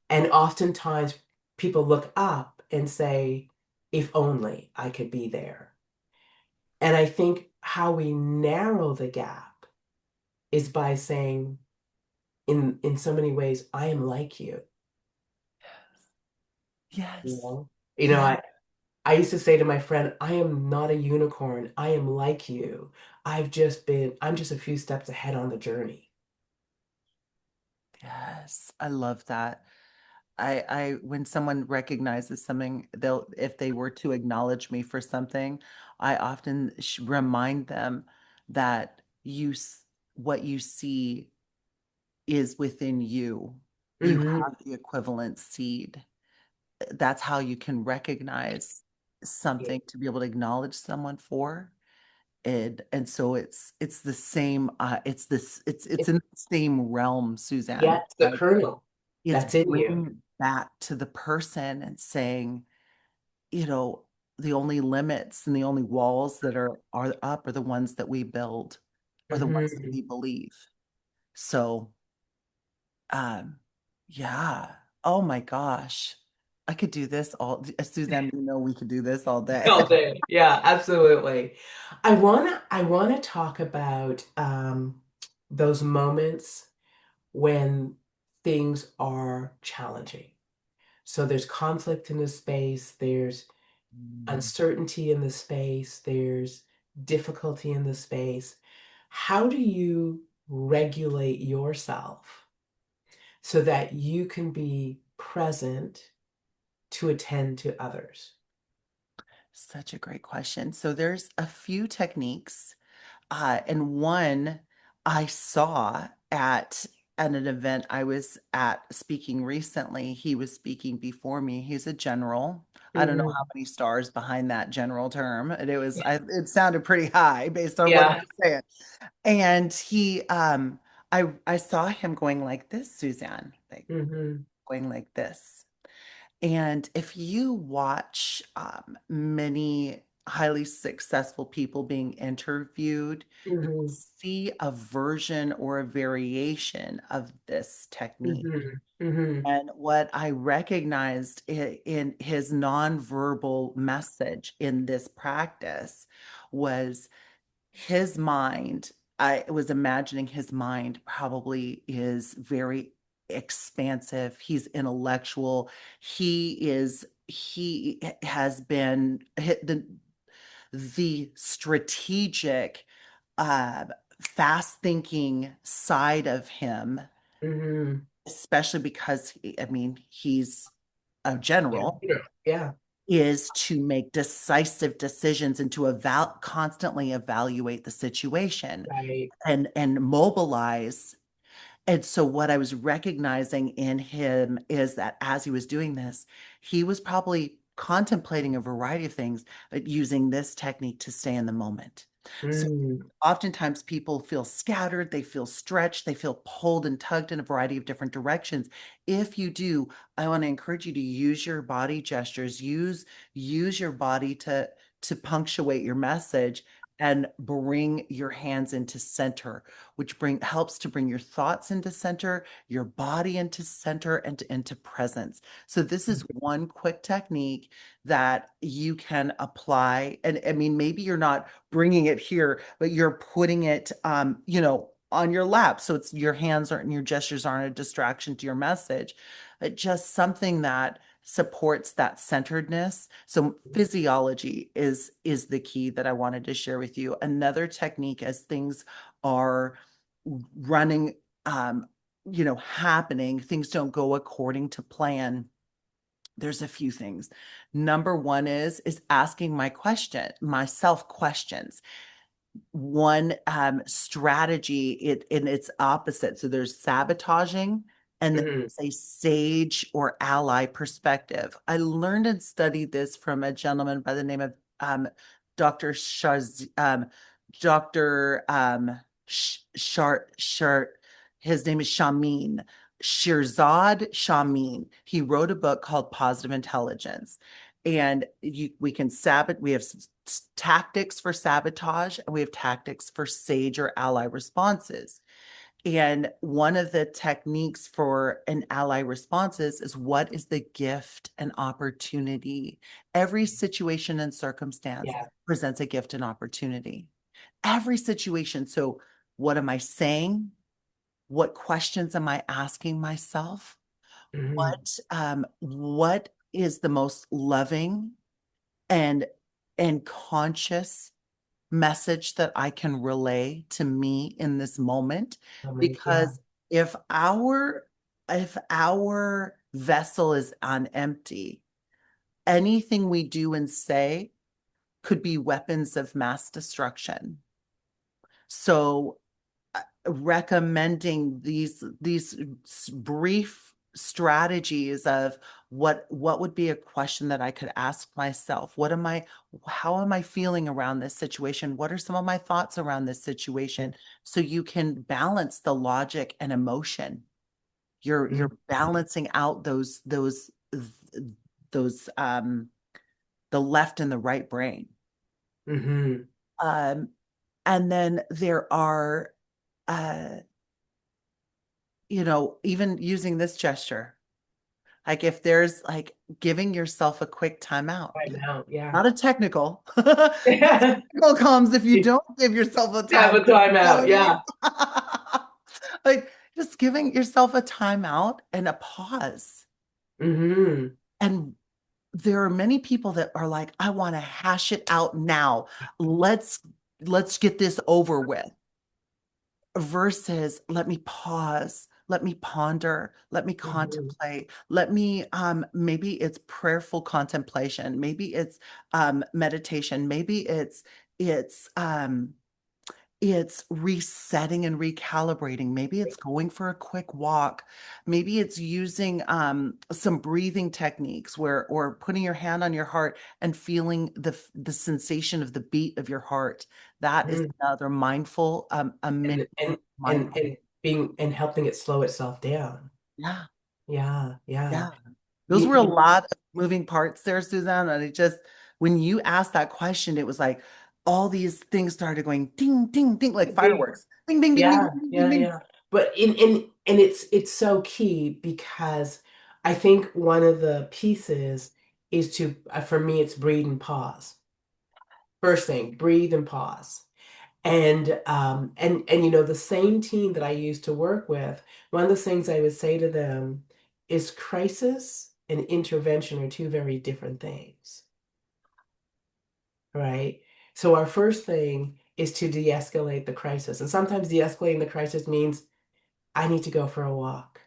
And oftentimes people look up and say, if only I could be there. And I think how we narrow the gap is by saying, in so many ways, I am like you. You Yes. know, Yes. I I used to say to my friend, I am not a unicorn. I am like you. I'm just a few steps ahead on the journey. Yes, I love that. When someone recognizes something, if they were to acknowledge me for something, I often remind them that what you see is within you. You Hmm. have the equivalent seed. That's how you can recognize Yeah. something to be able to acknowledge someone for. And so it's the same, it's It, in the same realm, Suzanne, yeah, it's the right? kernel It's that's in you. bringing it back to the person and saying, you know, the only limits and the only walls that are up are the ones that we build, or the ones that Hmm. we believe. So, um, yeah. Oh my gosh. I could do this all, Suzanne, we could do this all day. All day. Yeah, absolutely. I wanna talk about those moments when things are challenging. So there's conflict in the space, there's Mm. uncertainty in the space, there's difficulty in the space. How do you regulate yourself so that you can be present to attend to others? Such a great question. So there's a few techniques. And one I saw at an event I was at speaking recently. He was speaking before me. He's a general. I don't know how Hmm. many stars behind that general term. And it sounded pretty high based on what he Yeah. was saying. And I saw him going like this, Suzanne, like Hmm. going like this. And if you watch many highly successful people being interviewed, you will Hmm. see a version or a variation of this technique. Hmm. Hmm. And what I recognized in his nonverbal message in this practice was his mind. I was imagining his mind probably is very expansive. He's intellectual. He has been hit the strategic, uh, fast thinking side of him, Hmm. especially because I mean, he's a Yeah. general, Yeah. is to make decisive decisions and to constantly evaluate the situation Right. and mobilize. And so what I was recognizing in him is that as he was doing this, he was probably contemplating a variety of things, but using this technique to stay in the moment. So Mm. oftentimes people feel scattered, they feel stretched, they feel pulled and tugged in a variety of different directions. If you do, I want to encourage you to use your body gestures, use your body to punctuate your message and bring your hands into center, which helps to bring your thoughts into center, your body into center, and into presence. So this is one quick technique that you can apply. And I mean, maybe you're not bringing it here, but you're putting it, on your lap. So it's your hands aren't and your gestures aren't a distraction to your message. Just something that supports that centeredness. So physiology is the key that I wanted to share with you. Another technique as things are running, happening, things don't go according to plan. There's a few things. Number one is asking myself questions. One strategy in its opposite. So there's sabotaging and then Mhm. there's a sage or ally perspective. I learned and studied this from a gentleman by the name of Dr. Dr. Shart. His name is Shamin. Shirzad Shamin. He wrote a book called Positive Intelligence. And we can we have tactics for sabotage and we have tactics for sage or ally responses. And one of the techniques for an ally responses is what is the gift and opportunity? Every situation and circumstance Yeah. presents a gift and opportunity. Every situation. So, what am I saying? What questions am I asking myself? Mhm. What is the most loving and conscious message that I can relay to me in this moment. Yeah. Because if our vessel is on empty, anything we do and say could be weapons of mass destruction. So recommending these brief strategies of what would be a question that I could ask myself. How am I feeling around this situation? What are some of my thoughts around this situation? So you can balance the logic and emotion. You're balancing out those the left and the right brain. Mm-hmm. Um, and then there are uh even using this gesture, like if there's like giving yourself a quick timeout, Right now, yeah. not a technical. The technical comes if you You don't give yourself a have timeout. a You know what timeout, I mean? yeah. Like just giving yourself a timeout and a pause. Mm-hmm. And there are many people that are like, I want to hash it out now. Let's let's get this over with. Versus let me pause, let me ponder, let me Mm-hmm. contemplate, let me maybe it's prayerful contemplation, maybe it's meditation, maybe it's it's resetting and recalibrating, maybe it's going for a quick walk, maybe it's using some breathing techniques where or putting your hand on your heart and feeling the sensation of the beat of your heart. That is Mm-hmm. another mindful a mini And and and mindful. and being and helping it slow itself down. Yeah, Yeah, yeah. yeah. Those You, were a you, lot of moving parts there, Suzanne. And it just, when you asked that question, it was like all these things started going ding, ding, ding, like fireworks. Ding, ding, ding, ding, yeah, ding, ding, yeah, ding. yeah. But in it's so key because I think one of the pieces is to for me it's breathe and pause. First thing, breathe and pause. And the same team that I used to work with, one of the things I would say to them is crisis and intervention are two very different things, right? So our first thing is to de-escalate the crisis. And sometimes de-escalating the crisis means I need to go for a walk.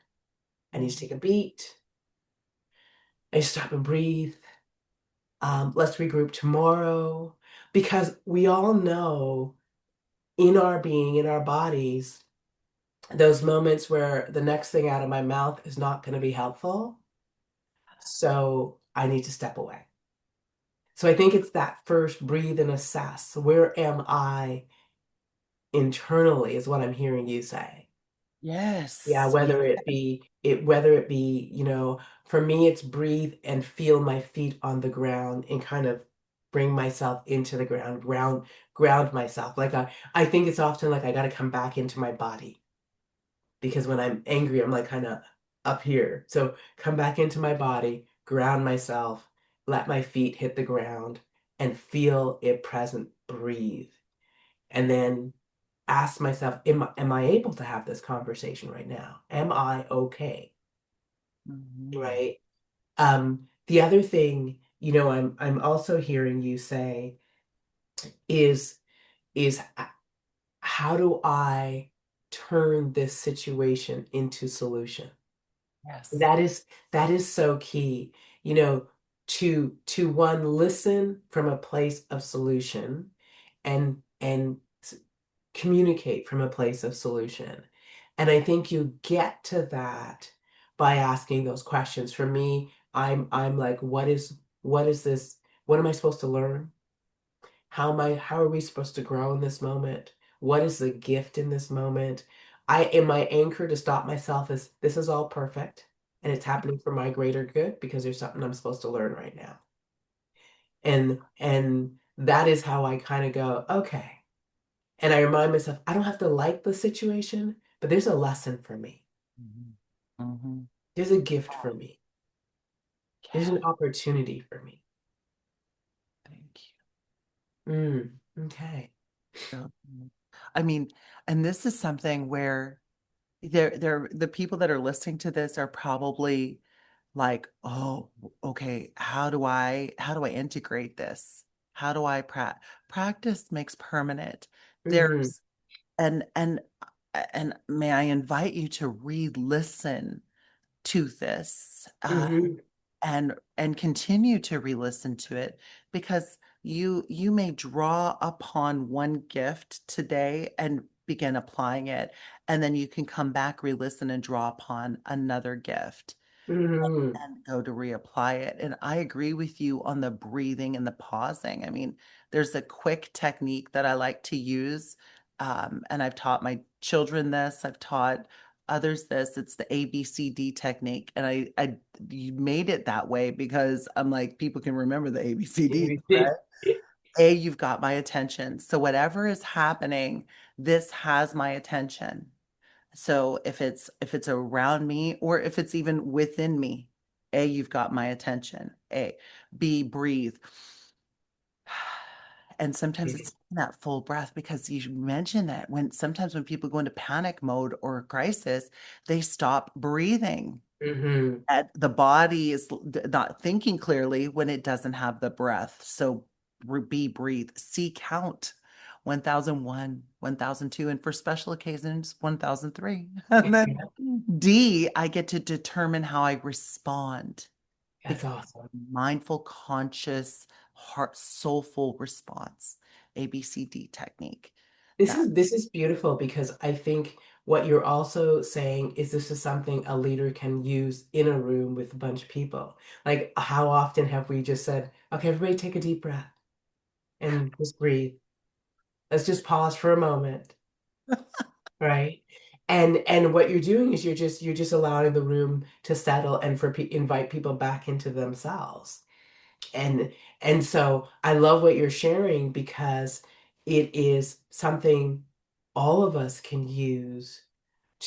I need to take a beat. I need to stop and breathe. Let's regroup tomorrow. Because we all know in our being, in our bodies, those moments where the next thing out of my mouth is not going to be helpful. So I need to step away. So I think it's that first breathe and assess. Where am I internally, is what I'm hearing you say. Yeah, Yes. Yeah. whether it be, for me it's breathe and feel my feet on the ground and kind of bring myself into the ground, ground myself. Like I think it's often like I got to come back into my body because when I'm angry, I'm like kind of up here. So come back into my body, ground myself, let my feet hit the ground and feel it present, breathe. And then ask myself, am I able to have this conversation right now? Am I okay? Mhm. Right? The other thing, I'm also hearing you say is is how do I turn this situation into solution? Yes. That is so key, you know, to one listen from a place of solution and communicate from a place of solution. And I think you get to that by asking those questions. For me, I'm like, what is this? What am I supposed to learn? How are we supposed to grow in this moment? What is the gift in this moment? I am my anchor to stop myself is this is all perfect and it's happening for my greater good because there's something I'm supposed to learn right now. And that is how I kind of go, okay. And I remind myself, I don't have to like the situation, but there's a lesson for me. Mhm. Mhm. There's a gift for Oh, me. There's yeah. an opportunity for me. Thank Okay. you. I mean, and this is something where the people that are listening to this are probably like, oh, okay, how do I integrate this? How do I practice makes permanent. Mm-hmm. There's and and may I invite you to re-listen to this, Mm-hmm. and continue to re-listen to it, because you may draw upon one gift today and begin applying it, and then you can come back, re-listen, and draw upon another gift Mm-hmm. and go to reapply it. And I agree with you on the breathing and the pausing. I mean, there's a quick technique that I like to use. And I've taught my children this, I've taught others this. It's the ABCD technique. And I you made it that way because I'm like, people can remember the ABCD, right? A, you've got my attention. So whatever is happening, this has my attention. So if it's around me or if it's even within me, A, you've got my attention. A. B, breathe. And sometimes it's that full breath, because you mentioned that when sometimes when people go into panic mode or crisis, they stop breathing. Mm-hmm. And the body is not thinking clearly when it doesn't have the breath. So B, breathe. C, count. 1001, 1002, and for special occasions, 1003. And then D, I get to determine how I respond, That's because awesome. mindful, conscious, heart, soulful response, ABCD technique. That, This is beautiful because I think what you're also saying is this is something a leader can use in a room with a bunch of people. Like how often have we just said, okay, everybody take a deep breath and just breathe. Let's just pause for a moment, right? And what you're doing is you're just allowing the room to settle and for invite people back into themselves. And and so I love what you're sharing because it is something all of us can use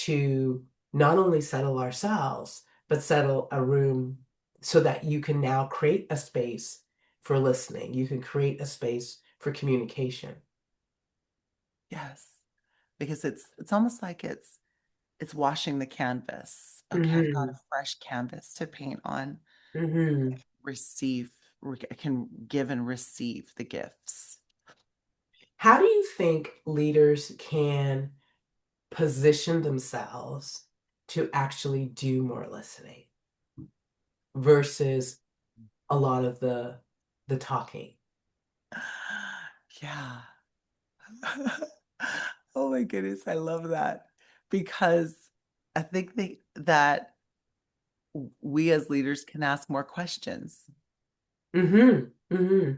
to not only settle ourselves, but settle a room so that you can now create a space for listening. You can create a space for communication. yes, because it's almost like it's washing the canvas. Okay, I've got a Hmm. fresh canvas to paint on. Hmm. Receive, I can give and receive the gifts. How do you think leaders can position themselves to actually do more listening versus a lot of the talking? Yeah. Oh my goodness, I love that, because I think that we as leaders can ask more questions, Hmm. Hmm.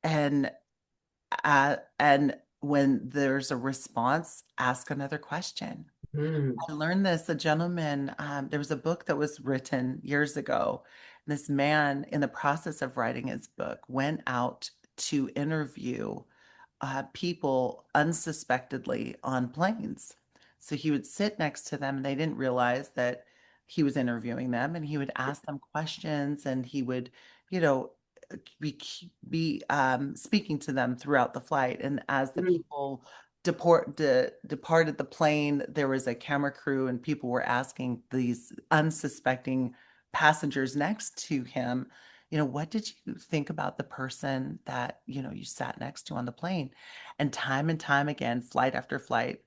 and when there's a response, ask another question. Hmm. I learned this. A gentleman, there was a book that was written years ago. And this man, in the process of writing his book, went out to interview people unsuspectedly on planes. So he would sit next to them and they didn't realize that he was interviewing them, and he would ask them questions, and he would, you know, be speaking to them throughout the flight. And as the Hmm. people departed the plane, there was a camera crew and people were asking these unsuspecting passengers next to him, what did you think about the person that, you sat next to on the plane? And time again, flight after flight,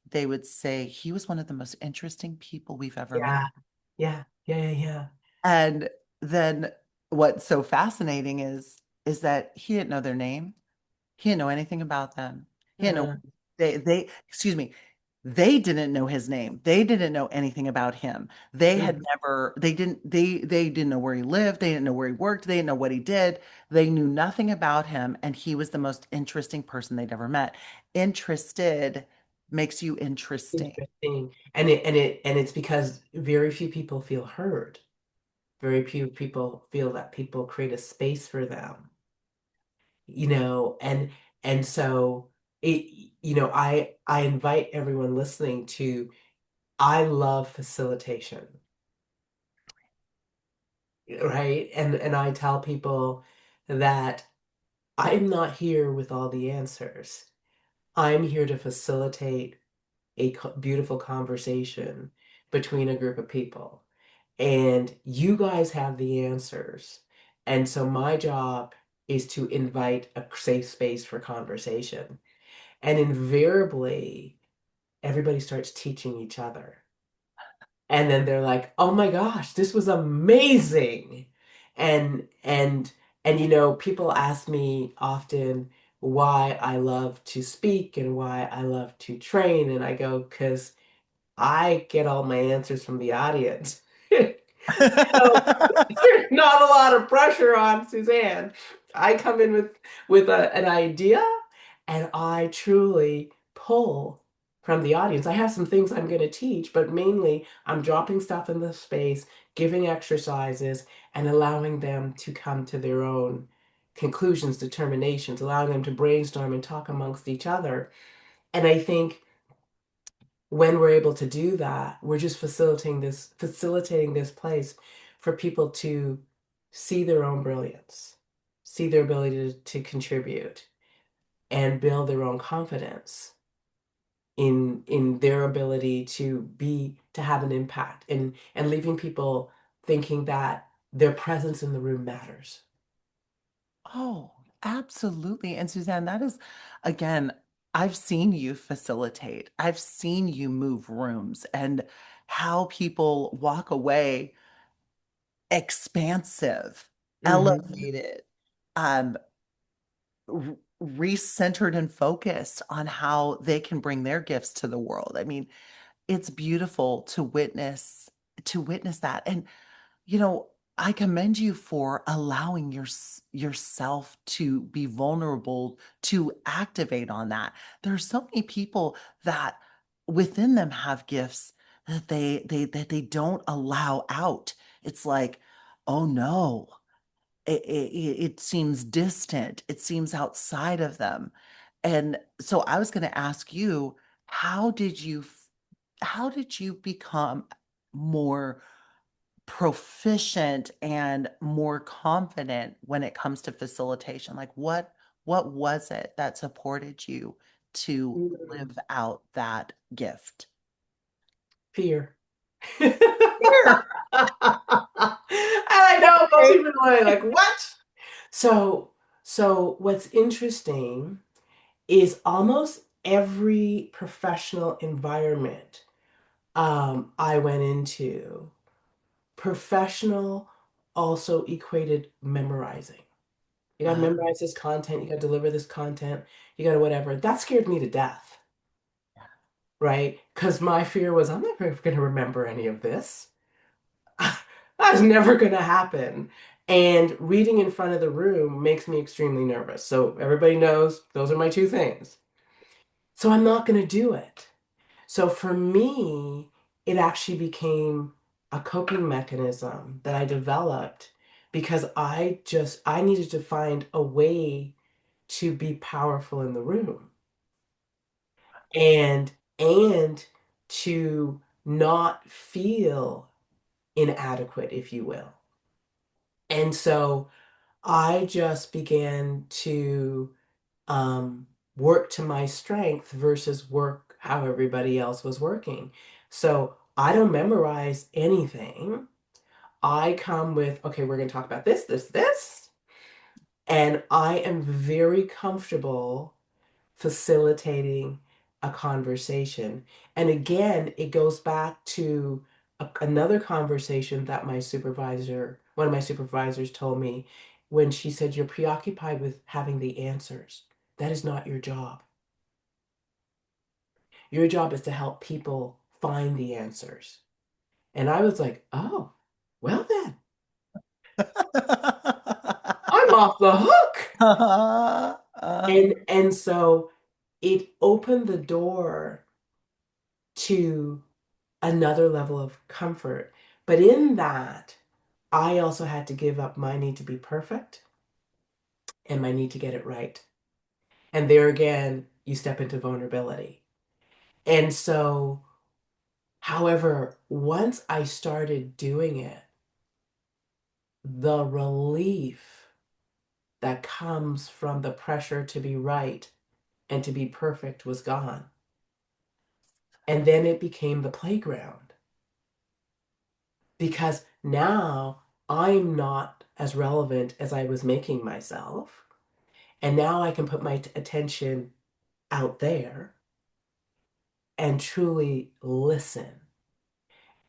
they would say he was one of the most interesting people we've ever met. Yeah. Yeah. Yeah. Yeah. Yeah. And then what's so fascinating is that he didn't know their name. He didn't know anything about them. He didn't know Uh, excuse me, they didn't know his name. They didn't know anything about him. They had mhm. never, they didn't know where he lived. They didn't know where he worked. They didn't know what he did. They knew nothing about him. And he was the most interesting person they'd ever met. Interested makes you interesting. Interesting. And it's because very few people feel heard. Very few people feel that people create a space for them, and so I invite everyone listening to I love facilitation, right? And I tell people that I'm not here with all the answers. I'm here to facilitate a beautiful conversation between a group of people. and you guys have the answers. And so my job is to invite a safe space for conversation. And invariably, everybody starts teaching each other. And then they're like, "Oh my gosh, this was amazing." And and people ask me often why I love to speak and why I love to train, and I go, "'Cause I get all my answers from the audience." So there's not a lot of pressure on Suzanne. I come in with an idea, and I truly pull from the audience. I have some things I'm going to teach, but mainly I'm dropping stuff in the space, giving exercises, and allowing them to come to their own conclusions, determinations, allowing them to brainstorm and talk amongst each other. And I think when we're able to do that, we're just facilitating this place for people to see their own brilliance, see their ability to contribute, and build their own confidence in their ability to have an impact, and leaving people thinking that their presence in the room matters. Oh, absolutely. And Suzanne, that is, again, I've seen you facilitate. I've seen you move rooms and how people walk away expansive, Hmm. elevated, um, recentered and focused on how they can bring their gifts to the world. I mean, it's beautiful to witness that. And you know, I commend you for allowing yourself to be vulnerable to activate on that. There are so many people that within them have gifts that they don't allow out. It's like, oh no, it seems distant. It seems outside of them. And so I was going to ask you, how did how did you become more proficient and more confident when it comes to facilitation? Like what was it that supported you to live out that gift? Fear. And Here. I know most Okay. people are like, what? So, so what's interesting is almost every professional environment I went into, professional also equated memorizing. You got to Uh, memorize this content, you got to deliver this content, you got to whatever. That scared me to death, right? Because my fear was, I'm never going to remember any of this. That's never going to happen. And reading in front of the room makes me extremely nervous. So everybody knows those are my two things. So I'm not going to do it. So for me, it actually became a coping mechanism that I developed because I needed to find a way to be powerful in the room and and to not feel inadequate, if you will. And so I just began to work to my strength versus work how everybody else was working. So I don't memorize anything. I come with, okay, we're going to talk about this, this, this. And I am very comfortable facilitating a conversation. And again, it goes back to another conversation that one of my supervisors told me when she said, "You're preoccupied with having the answers. That is not your job. Your job is to help people find the answers." And I was like, "Oh, well then, I'm off the hook." And so it opened the door to another level of comfort. But in that, I also had to give up my need to be perfect and my need to get it right. And there again, you step into vulnerability. And so, however, once I started doing it, the relief that comes from the pressure to be right and to be perfect was gone. And then it became the playground. because now I'm not as relevant as I was making myself. And now I can put my attention out there and truly listen.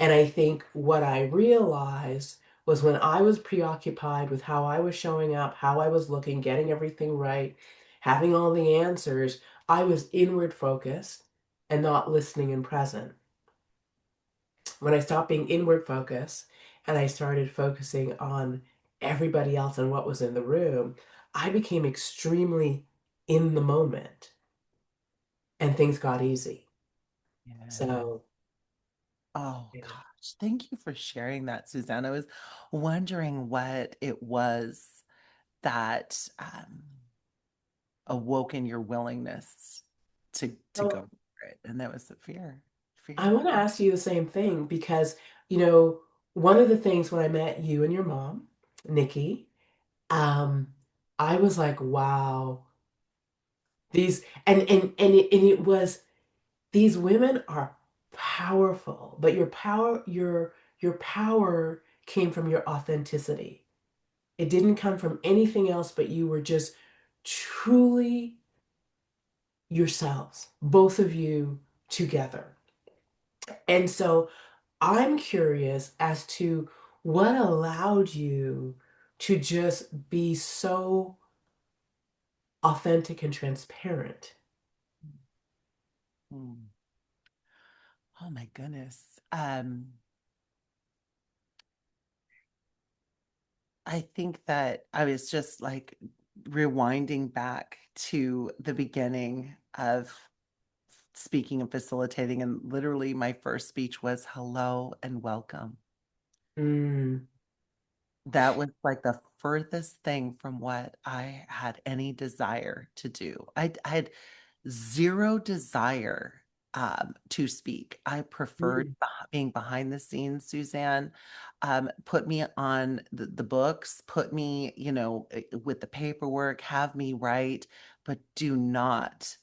And I think what I realized was when I was preoccupied with how I was showing up, how I was looking, getting everything right, having all the answers, I was inward focused and not listening and present. When I stopped being inward focused and I started focusing on everybody else and what was in the room, I became extremely in the moment and things got easy. Yeah. So, Oh yeah. gosh, thank you for sharing that, Suzanne. I was wondering what it was that awoke in your willingness to go So for it, and that was the fear. I Fear. want to ask you the same thing because, you know, one of the things when I met you and your mom, Nikki, um, I was like, wow, these and it was these women are powerful, but your power came from your authenticity. It didn't come from anything else, but you were just truly yourselves, both of you together. And so I'm curious as to what allowed you to just be so authentic and transparent. Mm. Oh my goodness. I think that I was just like rewinding back to the beginning of speaking and facilitating, and literally my first speech was hello and welcome. Mm, That was like the furthest thing from what I had any desire to do. I had zero desire to speak. I preferred mm, being behind the scenes, Suzanne. Put me on the books, put me, with the paperwork, have me write, but do not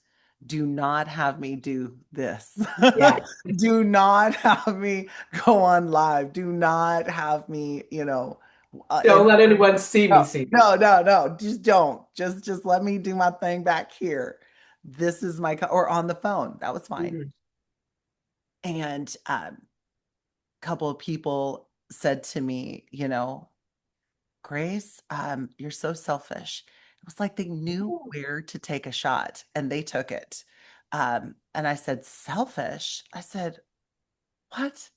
have me do this. yeah. Do not have me go on live. Do not have me, Don't and let anyone see me no, see me. no, no, no. Just don't. Just let me do my thing back here. This is my or on the phone. That was fine. Mhm. And a couple of people said to me, Grace, you're so selfish. It was like they knew Ooh, where to take a shot and they took it. And I said, selfish? I said, what?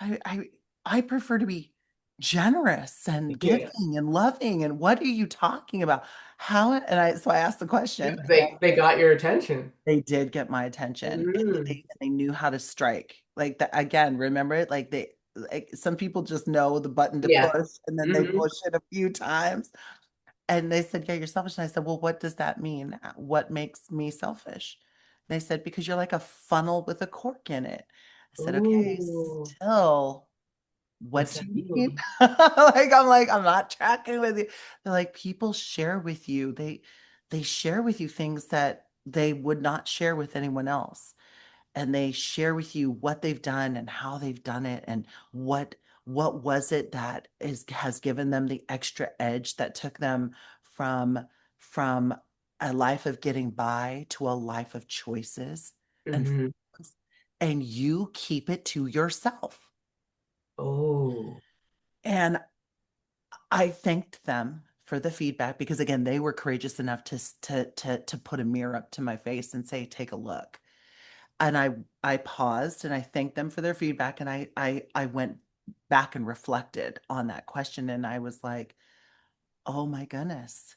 I I I prefer to be generous and yeah. giving and loving. And what are you talking about? How? And I asked the question, and They got your attention. they did get my attention, and Mm, they knew how to strike. Like that again, remember it? Like some people just know the button to yeah. push and then they Hmm. push it a few times. And they said, yeah, you're selfish. And I said, well, what does that mean? What makes me selfish? They said, because you're like a funnel with a cork in it. I said, okay, Ooh, still. What what's do that you mean? mean? I'm not tracking with you. They're like, people share with you. They share with you things that they would not share with anyone else. And they share with you what they've done and how they've done it and what was it that has given them the extra edge that took them from from a life of getting by to a life of choices and Hmm. freedoms. And you keep it to yourself. Oh, And I thanked them for the feedback because again, they were courageous enough to put a mirror up to my face and say, "Take a look." And I paused and I thanked them for their feedback and I went back and reflected on that question and I was like, "Oh my goodness.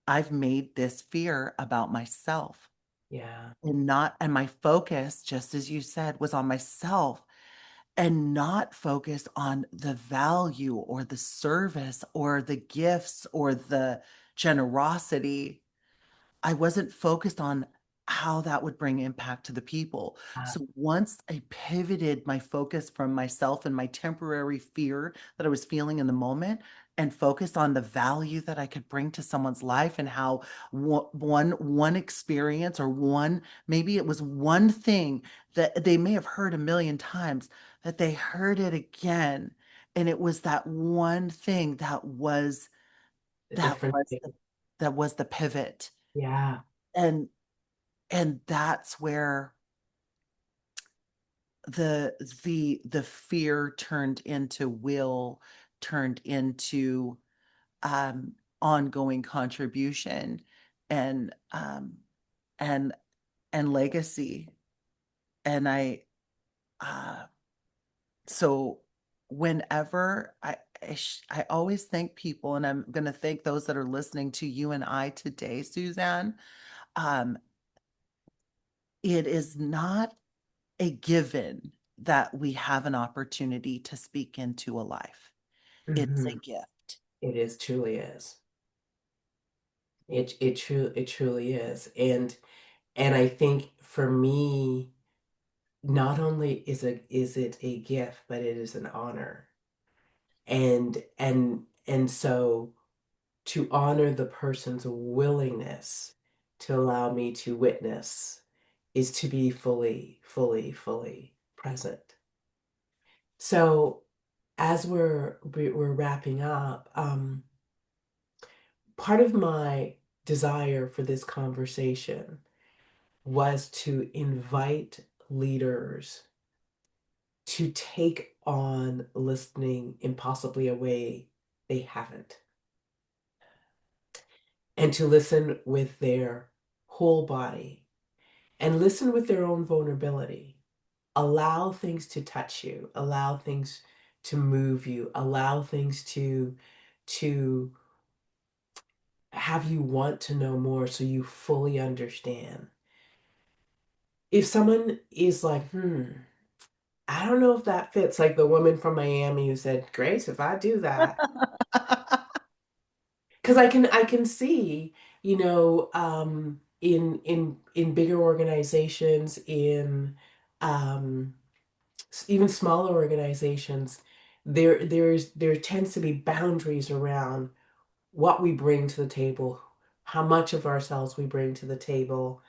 I've made this fear about myself." yeah. And my focus, just as you said, was on myself and not focus on the value or the service or the gifts or the generosity. I wasn't focused on how that would bring impact to the people. Uh, So once I pivoted my focus from myself and my temporary fear that I was feeling in the moment and focused on the value that I could bring to someone's life and how one experience or one maybe it was one thing that they may have heard a million times that they heard it again and it was that one thing The that different was thing. that was the pivot. Yeah. And that's where the the fear turned into will, turned into um ongoing contribution, and and legacy. And uh so whenever I always thank people, and I'm going to thank those that are listening to you and I today, Suzanne. um it is not a given that we have an opportunity to speak into a life. It's a Hmm. gift. It is truly is. It truly is. And I think for me, not only is it a gift, but it is an honor. And so to honor the person's willingness to allow me to witness is to be fully, fully, fully present. So as we're wrapping up, part of my desire for this conversation was to invite leaders to take on listening in possibly a way they haven't, and to listen with their whole body and listen with their own vulnerability. Allow things to touch you, allow things to move you, allow things to have you want to know more so you fully understand. If someone is like, I don't know if that fits, like the woman from Miami who said, Grace, if I do that, because I can see, in bigger organizations, in um, even smaller organizations, there tends to be boundaries around what we bring to the table, how much of ourselves we bring to the table,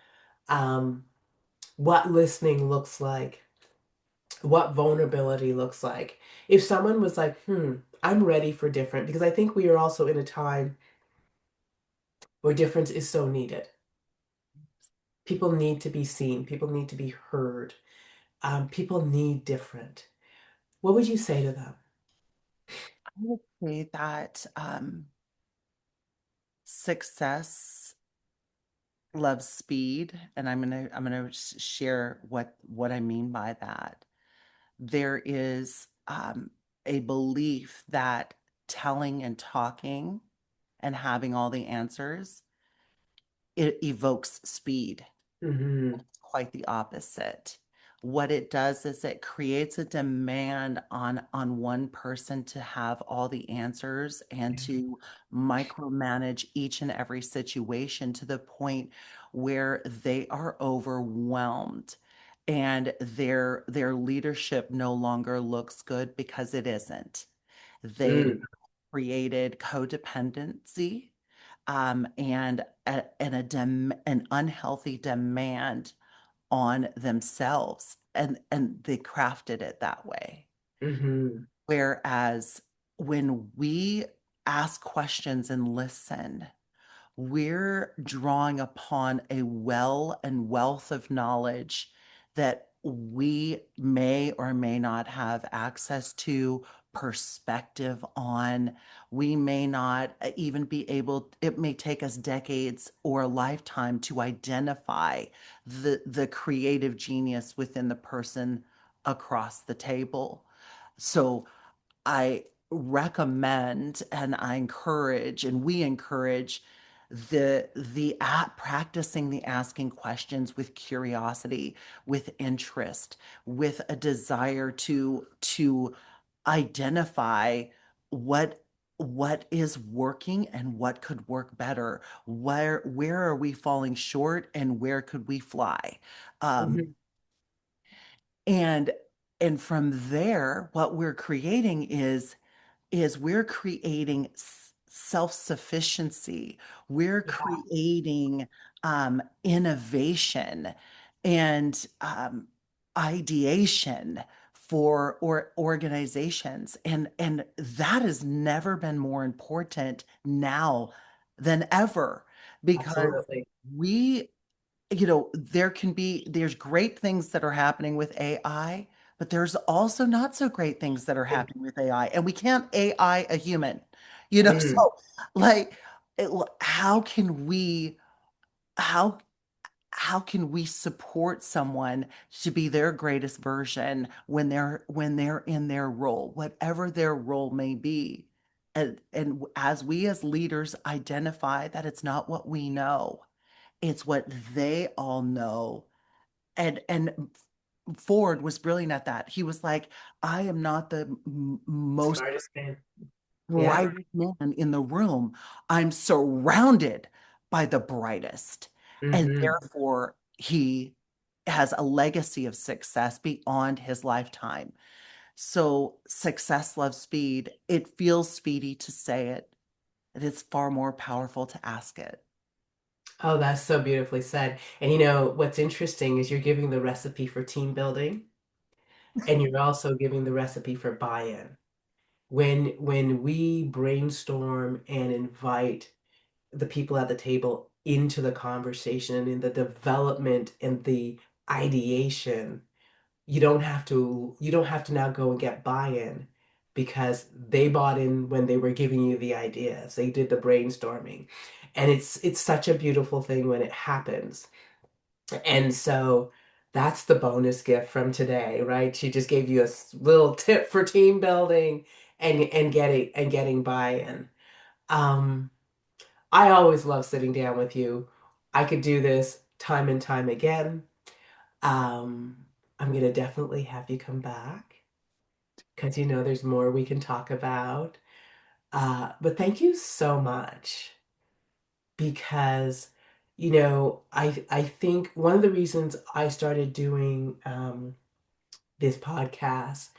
um, what listening looks like, what vulnerability looks like. If someone was like, I'm ready for different, because I think we are also in a time where difference is so needed. People need to be seen, people need to be heard, people need different. What would you say to them? I would say that success loves speed, and I'm gonna share what I mean by that. There is a belief that telling and talking and having all the answers, it evokes speed. Hmm. It's quite the opposite. What it does is it creates a demand on one person to have all the answers and to micromanage each and every situation to the point where they are overwhelmed, and their leadership no longer looks good because it isn't. They Mm. created codependency, and an unhealthy demand on themselves, and they crafted it that way. Hmm. Whereas when we ask questions and listen, we're drawing upon a well and wealth of knowledge that we may or may not have access to, perspective on. We may not even be able, it may take us decades or a lifetime to identify the creative genius within the person across the table. So I recommend and I encourage and we encourage practicing the asking questions with curiosity, with interest, with a desire to identify what is working and what could work better. Where are we falling short and where could we fly? Um, Hmm. and from there, what we're creating is we're creating self-sufficiency. We're Yeah. creating innovation and ideation for or organizations, and that has never been more important now than ever, because Absolutely. we there's great things that are happening with AI, but there's also not so great things that are happening with AI, and we can't AI a human, Mm. so like how can we how how can we support someone to be their greatest version when they're in their role, whatever their role may be? And as we as leaders identify that it's not what we know, it's what they all know. And Ford was brilliant at that. He was like, I am not the most Smartest man. Yeah. brightest man in the room. I'm surrounded by the brightest. And Hmm. therefore, he has a legacy of success beyond his lifetime. So, success loves speed. It feels speedy to say it. It is far more powerful to ask it. Oh, that's so beautifully said. And you know, what's interesting is you're giving the recipe for team building, and you're also giving the recipe for buy-in. When we brainstorm and invite the people at the table into the conversation and in the development and the ideation, you don't have to now go and get buy-in because they bought in when they were giving you the ideas. They did the brainstorming. And it's such a beautiful thing when it happens. And so that's the bonus gift from today, right? She just gave you a little tip for team building and getting buy-in. Um, I always love sitting down with you. I could do this time and time again. Um, I'm gonna definitely have you come back because you know there's more we can talk about. But thank you so much because I think one of the reasons I started doing this podcast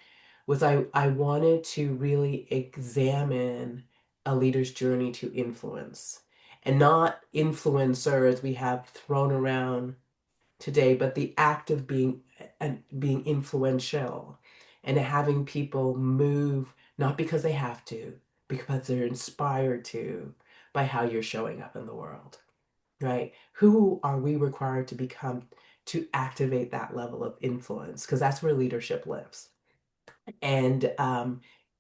was I wanted to really examine a leader's journey to influence and not influencer as we have thrown around today, but the act of being influential and having people move not because they have to, because they're inspired to by how you're showing up in the world, right? Who are we required to become to activate that level of influence? Because that's where leadership lives. And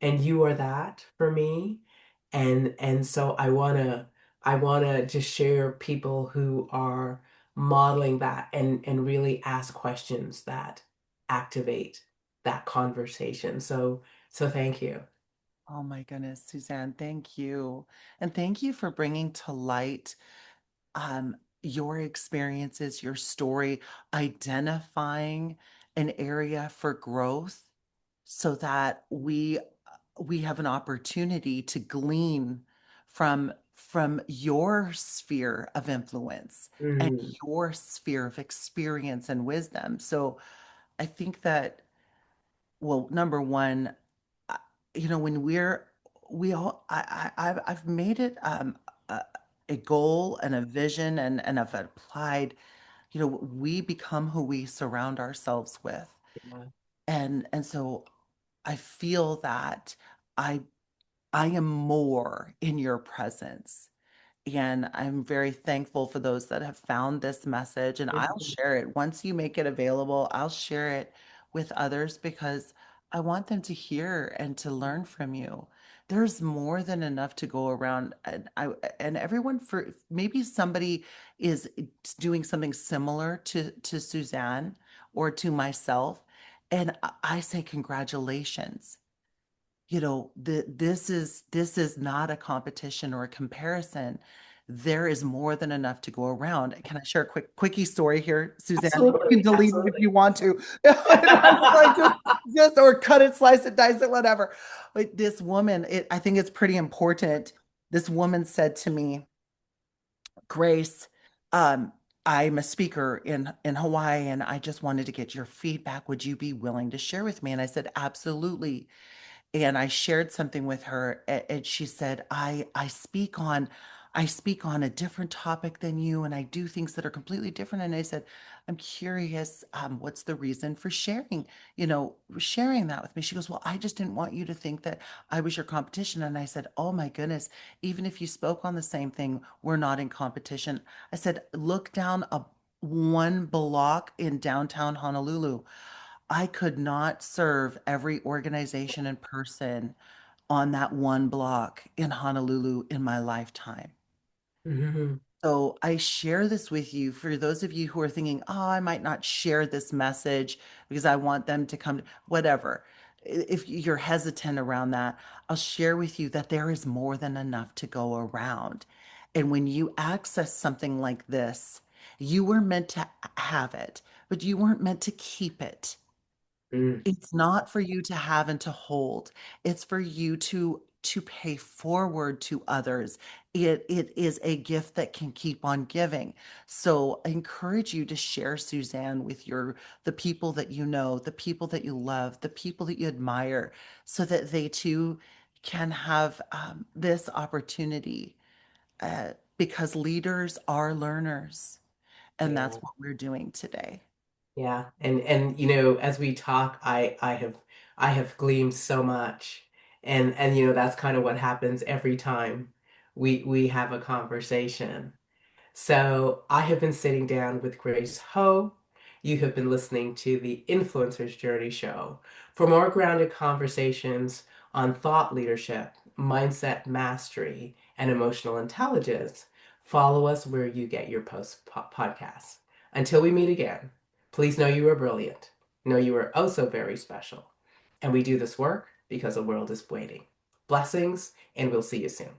you are that for me. And so I wanna just share people who are modeling that and really ask questions that activate that conversation. So thank you. Oh my goodness, Suzanne, thank you. And thank you for bringing to light um, your experiences, your story, identifying an area for growth so that we have an opportunity to glean from your sphere of influence and Mm, your sphere of experience and wisdom. So I think that, well, number one, uh, when we all I've made it a, a goal and a vision, and I've applied, we become who we surround ourselves with. yeah. And so I feel that I I am more in your presence. And I'm very thankful for those that have found this message. And I'll Mhm. share it. Once you make it available, I'll share it with others because I want them to hear and to learn from you. There's more than enough to go around. And everyone, for maybe somebody is doing something similar to Suzanne or to myself. And I say congratulations. This is not a competition or a comparison. There is more than enough to go around. Can I share a quickie story here, Suzanne? You can Absolutely, delete it if absolutely. you want to. Like, just or cut it, slice it, dice it, whatever. But this woman, I think it's pretty important. This woman said to me, Grace, um, I'm a speaker in Hawaii, and I just wanted to get your feedback. Would you be willing to share with me? And I said, absolutely. And I shared something with her, and she said, I speak on I speak on a different topic than you and I do things that are completely different. And I said, I'm curious, what's the reason for sharing that with me? She goes, well, I just didn't want you to think that I was your competition. And I said, oh my goodness, even if you spoke on the same thing, we're not in competition. I said, look down a one block in downtown Honolulu. I could not serve every organization and person on that one block in Honolulu in my lifetime. Mhm. So I share this with you for those of you who are thinking, oh, I might not share this message because I want them to come, whatever. If you're hesitant around that, I'll share with you that there is more than enough to go around. And when you access something like this, you were meant to have it, but you weren't meant to keep it. Mm. It's not for you to have and to hold. It's for you to pay forward to others. It is a gift that can keep on giving. So I encourage you to share Suzanne with the people that you know, the people that you love, the people that you admire, so that they too can have this opportunity. Because leaders are learners, and that's Yeah. what we're doing today. Yeah. And as we talk, I have gleaned so much. And that's kind of what happens every time we have a conversation. So I have been sitting down with Grace Ho. You have been listening to the Influencer's Journey show. For more grounded conversations on thought leadership, mindset mastery, and emotional intelligence, follow us where you get your podcasts. Until we meet again, please know you are brilliant. Know you are oh so very special. And we do this work because the world is waiting. Blessings, and we'll see you soon.